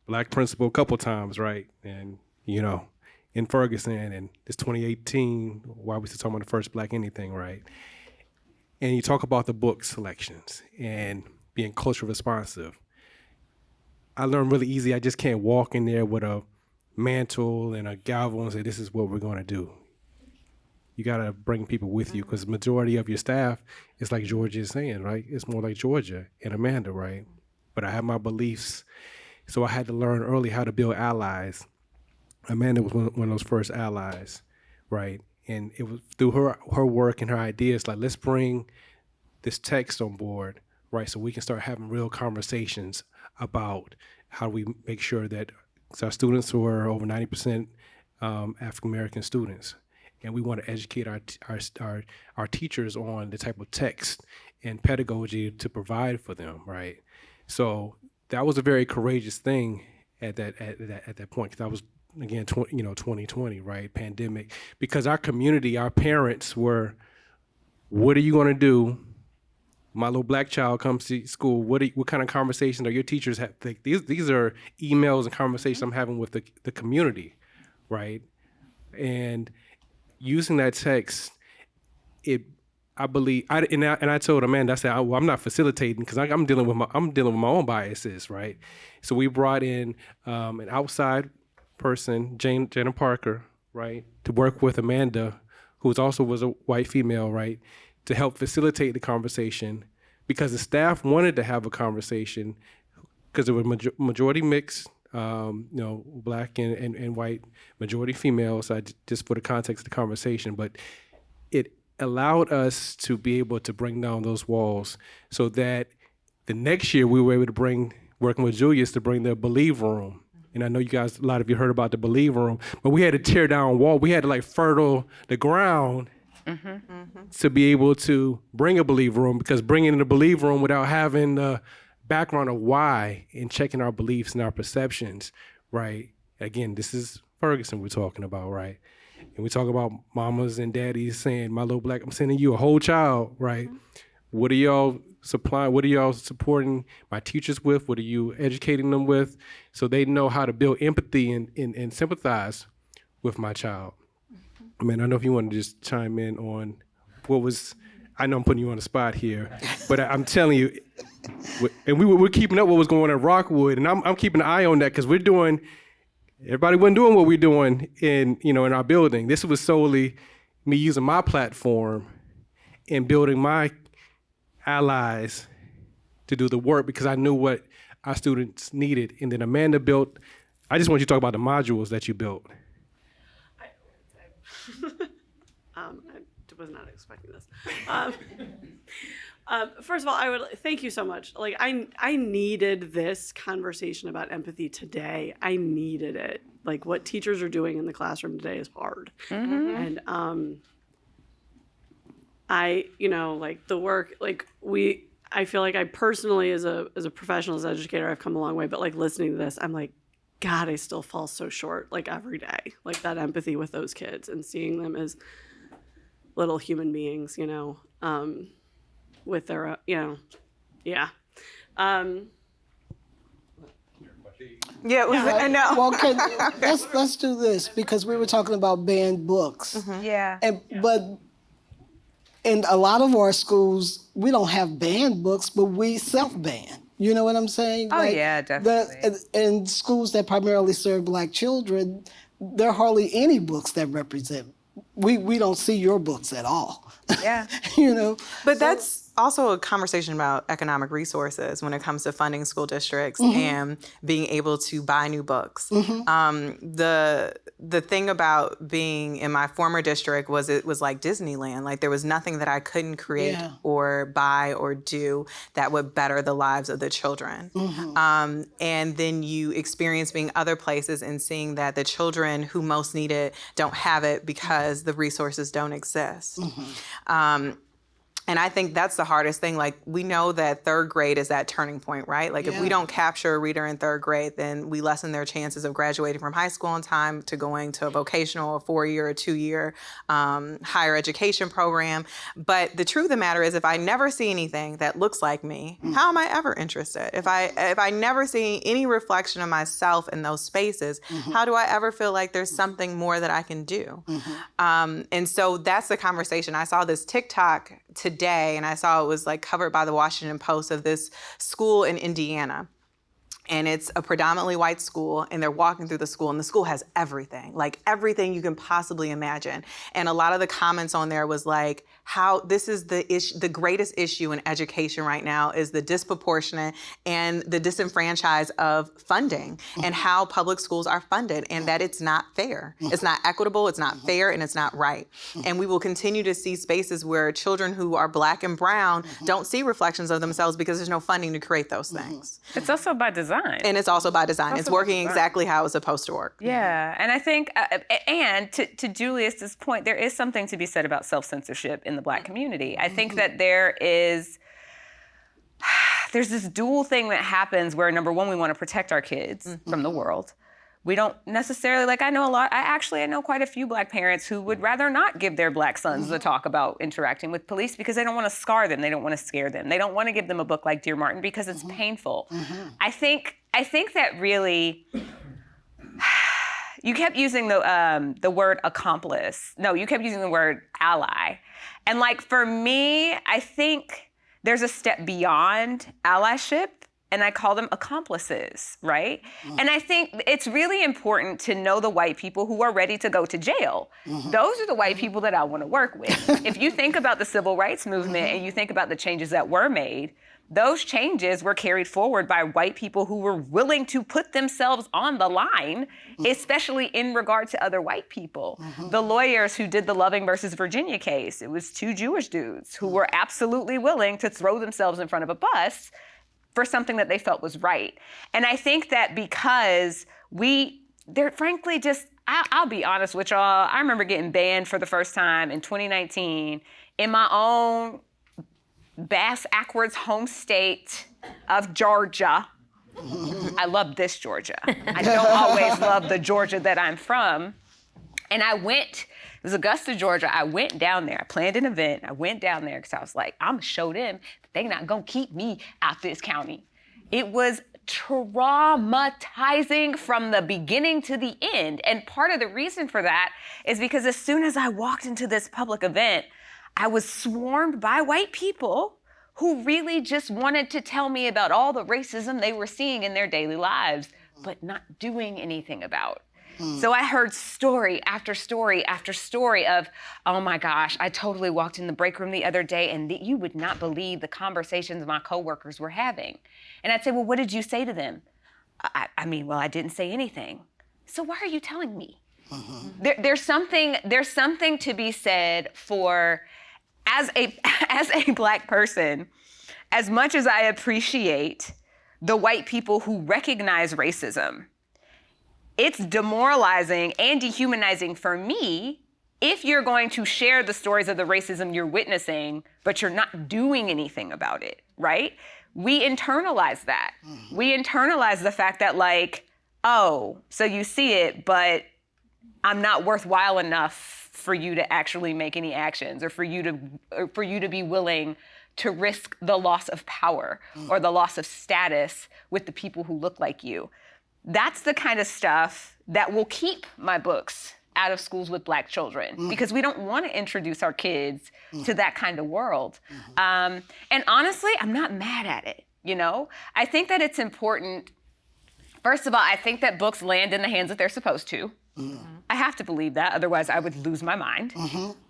Black principal a couple times, right? And, in Ferguson, and it's 2018, why we still talking about the first Black anything, right? And you talk about the book selections and being culturally responsive. I learned really easy. I just can't walk in there with a mantle and a gavel and say, this is what we're going to do. You got to bring people with you because the majority of your staff is like Georgia is saying, right? It's more like Georgia and Amanda, right? But I have my beliefs. So I had to learn early how to build allies. Amanda was one of those first allies, right? And it was through her work and her ideas, like, let's bring this text on board, right? So we can start having real conversations about how we make sure that our students who are over 90% African-American students, and we want to educate our teachers on the type of text and pedagogy to provide for them, right? So that was a very courageous thing at that point, because I was, again, 2020, right, pandemic, because our community, our parents were, what are you going to do? My little Black child comes to school. What kind of conversations are your teachers have? These are emails and conversations I'm having with the community, right? And using that text, I believe, I told Amanda, I said, I'm not facilitating because I'm dealing with my own biases, right? So we brought in an outside person, Jana Parker, right, to work with Amanda, who was a white female, right, to help facilitate the conversation, because the staff wanted to have a conversation because it was majority mixed, Black and white, majority female. So just for the context of the conversation, but it allowed us to be able to bring down those walls so that the next year we were able to working with Julius to bring the Believe Room. And I know you guys, a lot of you heard about the Believe Room, but we had to tear down wall. We had to fertile the ground to be able to bring a Believe Room, because bringing in a Believe Room without having the background of why and checking our beliefs and our perceptions, right? Again, this is Ferguson we're talking about, right? And we talk about mamas and daddies saying, my little Black, I'm sending you a whole child, right? What are y'all supplying? What are y'all supporting my teachers with? What are you educating them with? So they know how to build empathy and sympathize with my child. I mean, I don't know if you want to just chime in on I know I'm putting you on the spot here, but I'm telling you, and we're keeping up what was going on at Rockwood, and I'm keeping an eye on that, because everybody wasn't doing what we're doing in our building. This was solely me using my platform and building my allies to do the work, because I knew what our students needed. And then Amanda built, I just want you to talk about the modules that you built. I was not expecting this. First of all, I would thank you so much. I needed this conversation about empathy today. I needed it. What teachers are doing in the classroom today is hard. And the work, I feel like I personally, as a professional, as an educator, I've come a long way, but listening to this, I'm like, God, I still fall so short, every day, that empathy with those kids and seeing them as little human beings, with their, yeah. Yeah, I know. Well, let's do this because we were talking about banned books. Yeah. But in a lot of our schools, we don't have banned books, but we self-ban. You know what I'm saying? Oh, yeah, definitely. In schools that primarily serve Black children, there are hardly any books that represent. We don't see your books at all. Yeah. You know? But that's also a conversation about economic resources when it comes to funding school districts and being able to buy new books. The thing about being in my former district was it was like Disneyland. Like there was nothing that I couldn't create or buy or do that would better the lives of the children. And then you experience being other places and seeing that the children who most need it don't have it because the resources don't exist. And I think that's the hardest thing. Like, we know that third grade is that turning point, right? Like, if we don't capture a reader in third grade, then we lessen their chances of graduating from high school in time to going to a vocational, a 4-year or 2-year higher education program. But the truth of the matter is, if I never see anything that looks like me, how am I ever interested? If I never see any reflection of myself in those spaces, how do I ever feel like there's something more that I can do? And so that's the conversation. I saw this TikTok today, and I saw it was like covered by the Washington Post of this school in Indiana. And it's a predominantly white school, and they're walking through the school, and the school has everything, like everything you can possibly imagine. And a lot of the comments on there was like, how this is the greatest issue in education right now is the disproportionate and the disenfranchised of funding and how public schools are funded, and that it's not fair. It's not equitable, it's not fair, and it's not right. And we will continue to see spaces where children who are Black and brown don't see reflections of themselves because there's no funding to create those things. It's also by design. And it's also by design. It's working exactly how it's supposed to work. Yeah, and I think, and to Julius's point, there is something to be said about self-censorship in the Black community. I think that there's this dual thing that happens where, number one, we want to protect our kids from the world. We don't necessarily, like I know quite a few Black parents who would rather not give their Black sons the talk about interacting with police because they don't want to scar them, they don't want to scare them. They don't want to give them a book like Dear Martin because it's painful. I think that really, you kept using the word accomplice. No, you kept using the word ally. And like for me, I think there's a step beyond allyship, and I call them accomplices, right? And I think it's really important to know the white people who are ready to go to jail. Those are the white people that I want to work with. If you think about the civil rights movement and you think about the changes that were made, those changes were carried forward by white people who were willing to put themselves on the line, especially in regard to other white people. The lawyers who did the Loving versus Virginia case, it was 2 Jewish dudes who were absolutely willing to throw themselves in front of a bus for something that they felt was right. And I think that because they're frankly just, I'll be honest with y'all, I remember getting banned for the first time in 2019 in my own bass-ackwards home state of Georgia. I love this Georgia. I don't always love the Georgia that I'm from. And I went, it was Augusta, Georgia. I went down there. I planned an event. I went down there because I was like, I'm gonna show them that they not gonna keep me out this county. It was traumatizing from the beginning to the end. And part of the reason for that is because as soon as I walked into this public event, I was swarmed by white people who really just wanted to tell me about all the racism they were seeing in their daily lives, but not doing anything about. So I heard story after story after story of, oh my gosh, I totally walked in the break room the other day and you would not believe the conversations my coworkers were having. And I'd say, well, what did you say to them? I mean, well, I didn't say anything. So why are you telling me? There's something to be said for, as a Black person, as much as I appreciate the white people who recognize racism, it's demoralizing and dehumanizing for me if you're going to share the stories of the racism you're witnessing, but you're not doing anything about it, right? We internalize that. We internalize the fact that like, oh, so you see it, but I'm not worthwhile enough for you to actually make any actions or for you to be willing to risk the loss of power or the loss of status with the people who look like you. that's the kind of stuff that will keep my books out of schools with Black children, because we don't want to introduce our kids to that kind of world. And honestly, I'm not mad at it, you know? I think that it's important. First of all, I think that books land in the hands that they're supposed to. I have to believe that, otherwise I would lose my mind.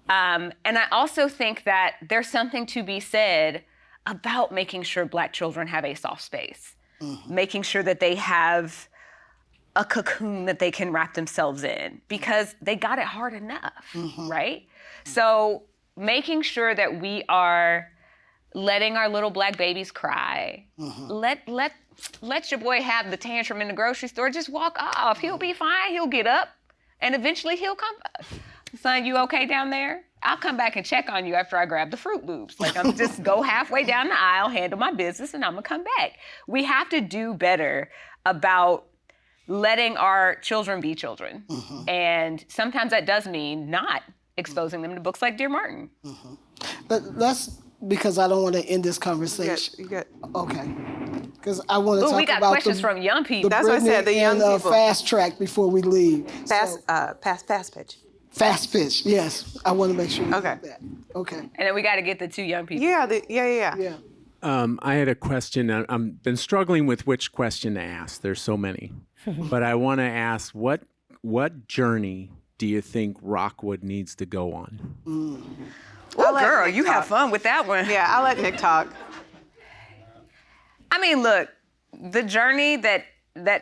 And I also think that there's something to be said about making sure Black children have a soft space, making sure that they have a cocoon that they can wrap themselves in, because they got it hard enough, right? So making sure that we are letting our little Black babies cry, let your boy have the tantrum in the grocery store, just walk off. He'll be fine, he'll get up, and eventually he'll come back. Son, you okay down there? I'll come back and check on you after I grab the Fruit Loops. Like, I'm just go halfway down the aisle, handle my business, and I'm gonna come back. We have to do better about letting our children be children. And sometimes that does mean not exposing them to books like Dear Martin. But let's, because I don't want to end this conversation. Okay. Because I want to talk We got about questions from young people. That's what I said, the young and, people. Fast track before we leave. Fast pitch. Fast pitch, yes. I want to make sure we Okay. do that. Okay. And then we got to get the two young people. Yeah. Yeah. I had a question. I've been struggling with which question to ask. There's so many. But I want to ask, what journey do you think Rockwood needs to go on? Oh, girl, you have fun with that one. Yeah, I'll let Nic talk. I mean, look, the journey that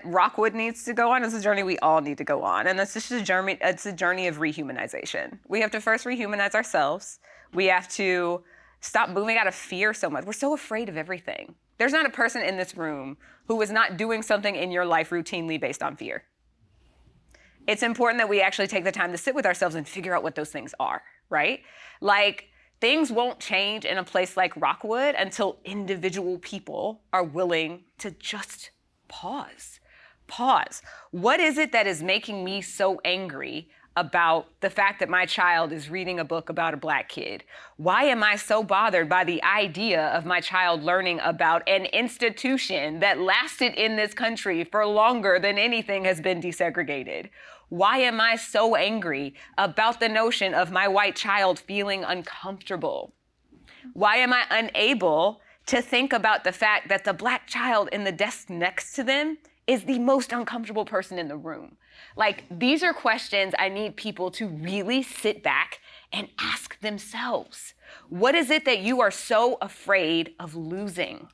Rockwood needs to go on is a journey we all need to go on. And that's just a journey, it's a journey of rehumanization. We have to first rehumanize ourselves. We have to stop moving out of fear so much. We're so afraid of everything. There's not a person in this room who is not doing something in your life routinely based on fear. It's important that we actually take the time to sit with ourselves and figure out what those things are, right? Like, things won't change in a place like Rockwood until individual people are willing to just pause. Pause. What is it that is making me so angry about the fact that my child is reading a book about a Black kid? Why am I so bothered by the idea of my child learning about an institution that lasted in this country for longer than anything has been desegregated? Why am I so angry about the notion of my white child feeling uncomfortable? Why am I unable to think about the fact that the Black child in the desk next to them is the most uncomfortable person in the room? Like, these are questions I need people to really sit back and ask themselves. What is it that you are so afraid of losing?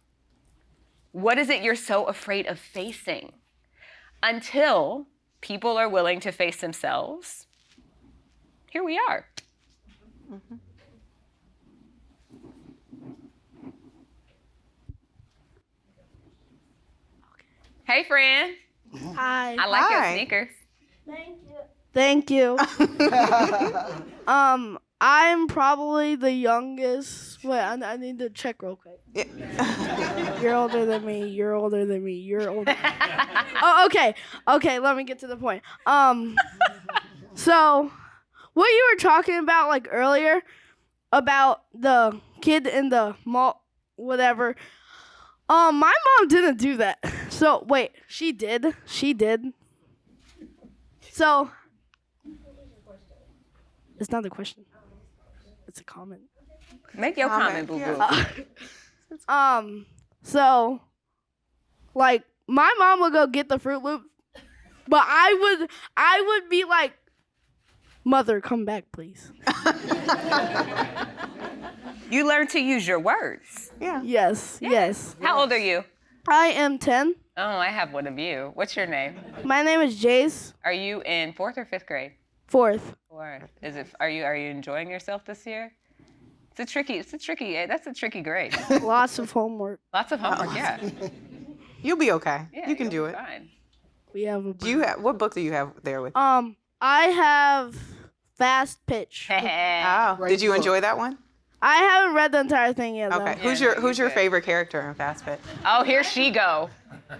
What is it you're so afraid of facing? Until people are willing to face themselves, here we are. Hey, friend. Hi. I like your Hi. sneakers. Thank you. I'm probably the youngest. Wait, I need to check real quick. You're older than me. You're older than me. You're older. Oh, okay. Okay, let me get to the point. So, what you were talking about like earlier about the kid in the mall, whatever. My mom didn't do that. So wait, she did. She did. So it's not a question. It's a comment. Make your comment, boo-boo. So like my mom would go get the Fruit Loop, but I would be like, "Mother, come back, please." You learn to use your words. Yeah. Yes. Yes. How old are you? I am 10. Oh, I have one of you. What's your name? My name is Jace. Are you in 4th or 5th grade? 4th. 4th. Are you enjoying yourself this year? That's a tricky grade. Lots of homework. Lots of homework, yeah. You'll be okay. Yeah, you can you'll do be it. Fine. We have a. What book do you have there with? I have Fast Pitch. Oh, did you enjoy that one? I haven't read the entire thing yet. Okay. Though. Who's your favorite character in Fast Fit? Oh, here she go.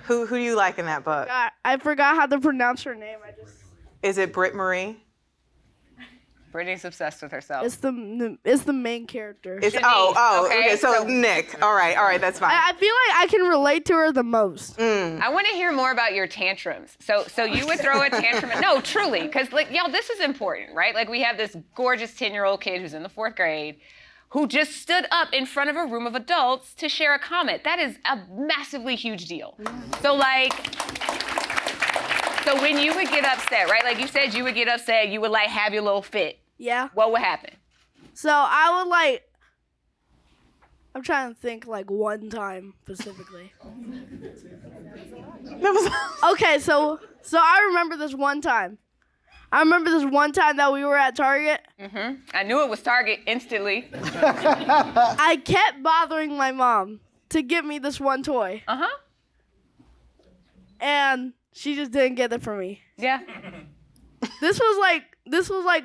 Who do you like in that book? I forgot how to pronounce her name. Is it Britt Marie? Brittany's obsessed with herself. It's the main character. It's okay. So Nick. All right, that's fine. I feel like I can relate to her the most. I want to hear more about your tantrums. So you would throw a tantrum. No, truly, because y'all, this is important, right? Like we have this gorgeous 10-year-old kid who's in the 4th grade who just stood up in front of a room of adults to share a comment. That is a massively huge deal. So when you would get upset, right? Like you said, you would get upset, you would have your little fit. Yeah. What would happen? So I would I'm trying to think one time specifically. Okay, so I remember this one time. That we were at Target. I knew it was Target instantly. I kept bothering my mom to get me this one toy. And she just didn't get it for me. Yeah. This was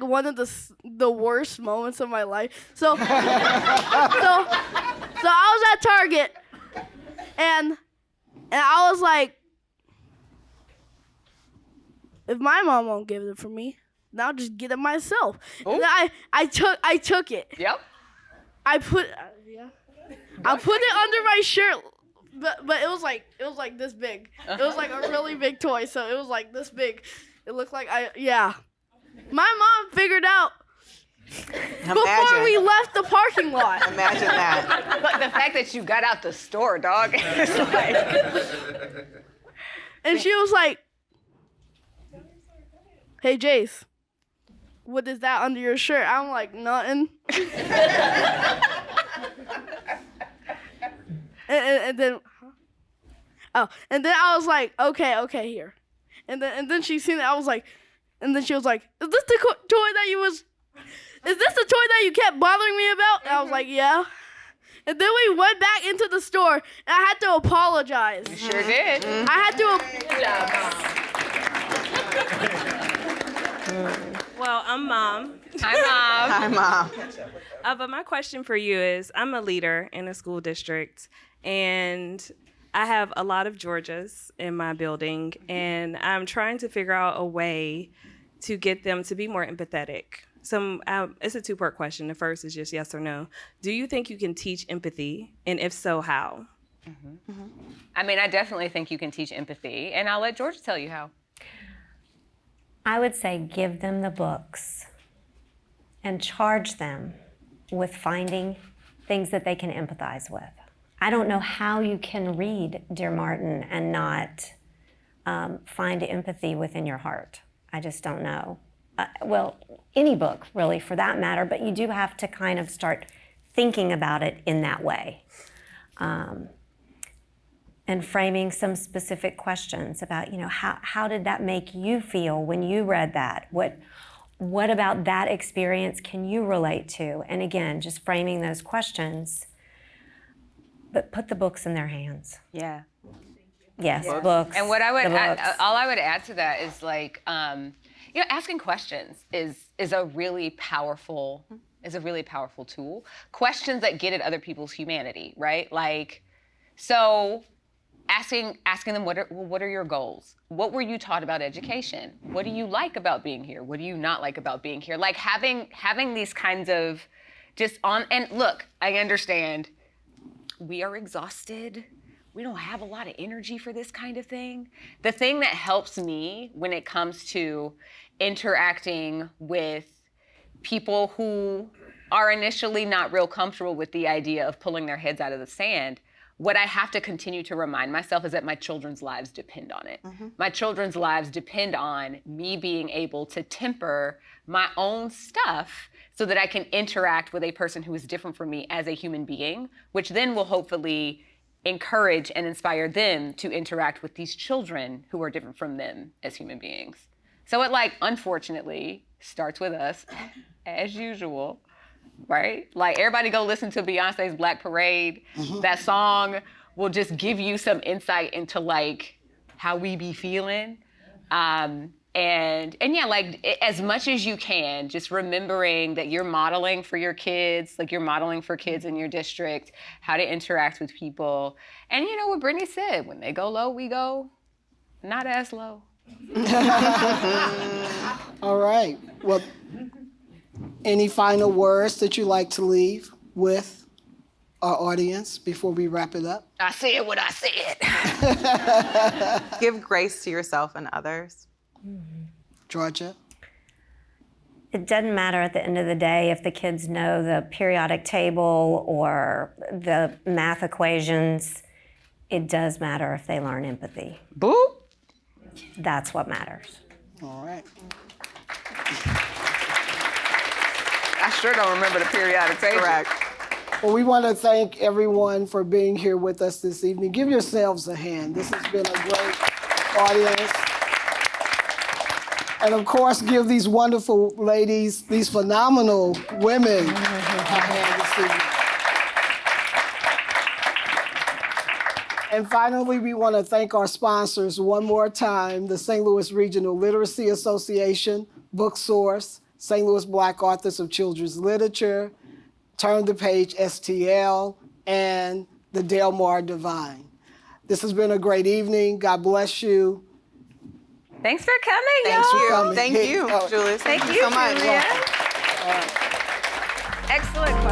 one of the worst moments of my life. So I was at Target and I was like, if my mom won't give it for me, then I'll just get it myself. Ooh. And then I took it. Yep. I put it under my shirt, but it was like this big. It was like a really big toy, so it was like this big. It looked like My mom figured out before we left the parking lot. Imagine that. But the fact that you got out the store, dog. And she was like, "Hey, Jace, what is that under your shirt?" I'm like, "Nothing." and then I was like, okay, here. And then she seen it. I was like, and then she was like, "Is this the toy that you kept bothering me about?" And I was like, "Yeah." And then we went back into the store, and I had to apologize. You sure did. I had to. Well, I'm Mom. Hi, Mom. Hi, Mom. But my question for you is, I'm a leader in a school district, and I have a lot of Georgias in my building, and I'm trying to figure out a way to get them to be more empathetic. It's a two-part question. The first is just yes or no. Do you think you can teach empathy? And if so, how? I mean, I definitely think you can teach empathy, and I'll let Georgia tell you how. I would say give them the books and charge them with finding things that they can empathize with. I don't know how you can read Dear Martin and not find empathy within your heart. I just don't know. Well, any book really for that matter, but you do have to kind of start thinking about it in that way. And framing some specific questions about, how did that make you feel when you read that? What about that experience can you relate to? And again, just framing those questions, but put the books in their hands. Yeah. Yes, books. And what I would all I would add to that is asking questions is a really powerful tool. Questions that get at other people's humanity, right? So asking them what are your goals? What were you taught about education? What do you like about being here? What do you not like about being here? Having these kinds of and look, I understand we are exhausted. We don't have a lot of energy for this kind of thing. The thing that helps me when it comes to interacting with people who are initially not real comfortable with the idea of pulling their heads out of the sand, what I have to continue to remind myself is that my children's lives depend on it. Mm-hmm. My children's lives depend on me being able to temper my own stuff so that I can interact with a person who is different from me as a human being, which then will hopefully encourage and inspire them to interact with these children who are different from them as human beings. So it unfortunately starts with us as usual, right? Everybody go listen to Beyonce's Black Parade. Mm-hmm. That song will just give you some insight into how we be feeling. As much as you can, just remembering that you're modeling for your kids, you're modeling for kids in your district, how to interact with people. And what Brittany said, when they go low, we go not as low. All right. Well, Any final words that you'd like to leave with our audience before we wrap it up? I said what I said. Give grace to yourself and others. Georgia? It doesn't matter at the end of the day if the kids know the periodic table or the math equations. It does matter if they learn empathy. Boop. That's what matters. All right. I sure don't remember the periodic table. Correct. Well, we want to thank everyone for being here with us this evening. Give yourselves a hand. This has been a great audience. And of course, give these wonderful ladies, these phenomenal women, a hand this evening. And finally, we want to thank our sponsors one more time, the St. Louis Regional Literacy Association, Booksource, St. Louis Black Authors of Children's Literature, Turn the Page STL, and the Delmar Divine. This has been a great evening. God bless you. Thanks for coming, Thanks for y'all. coming. Thank you, Julius. Thank you so much. Julia. Excellent.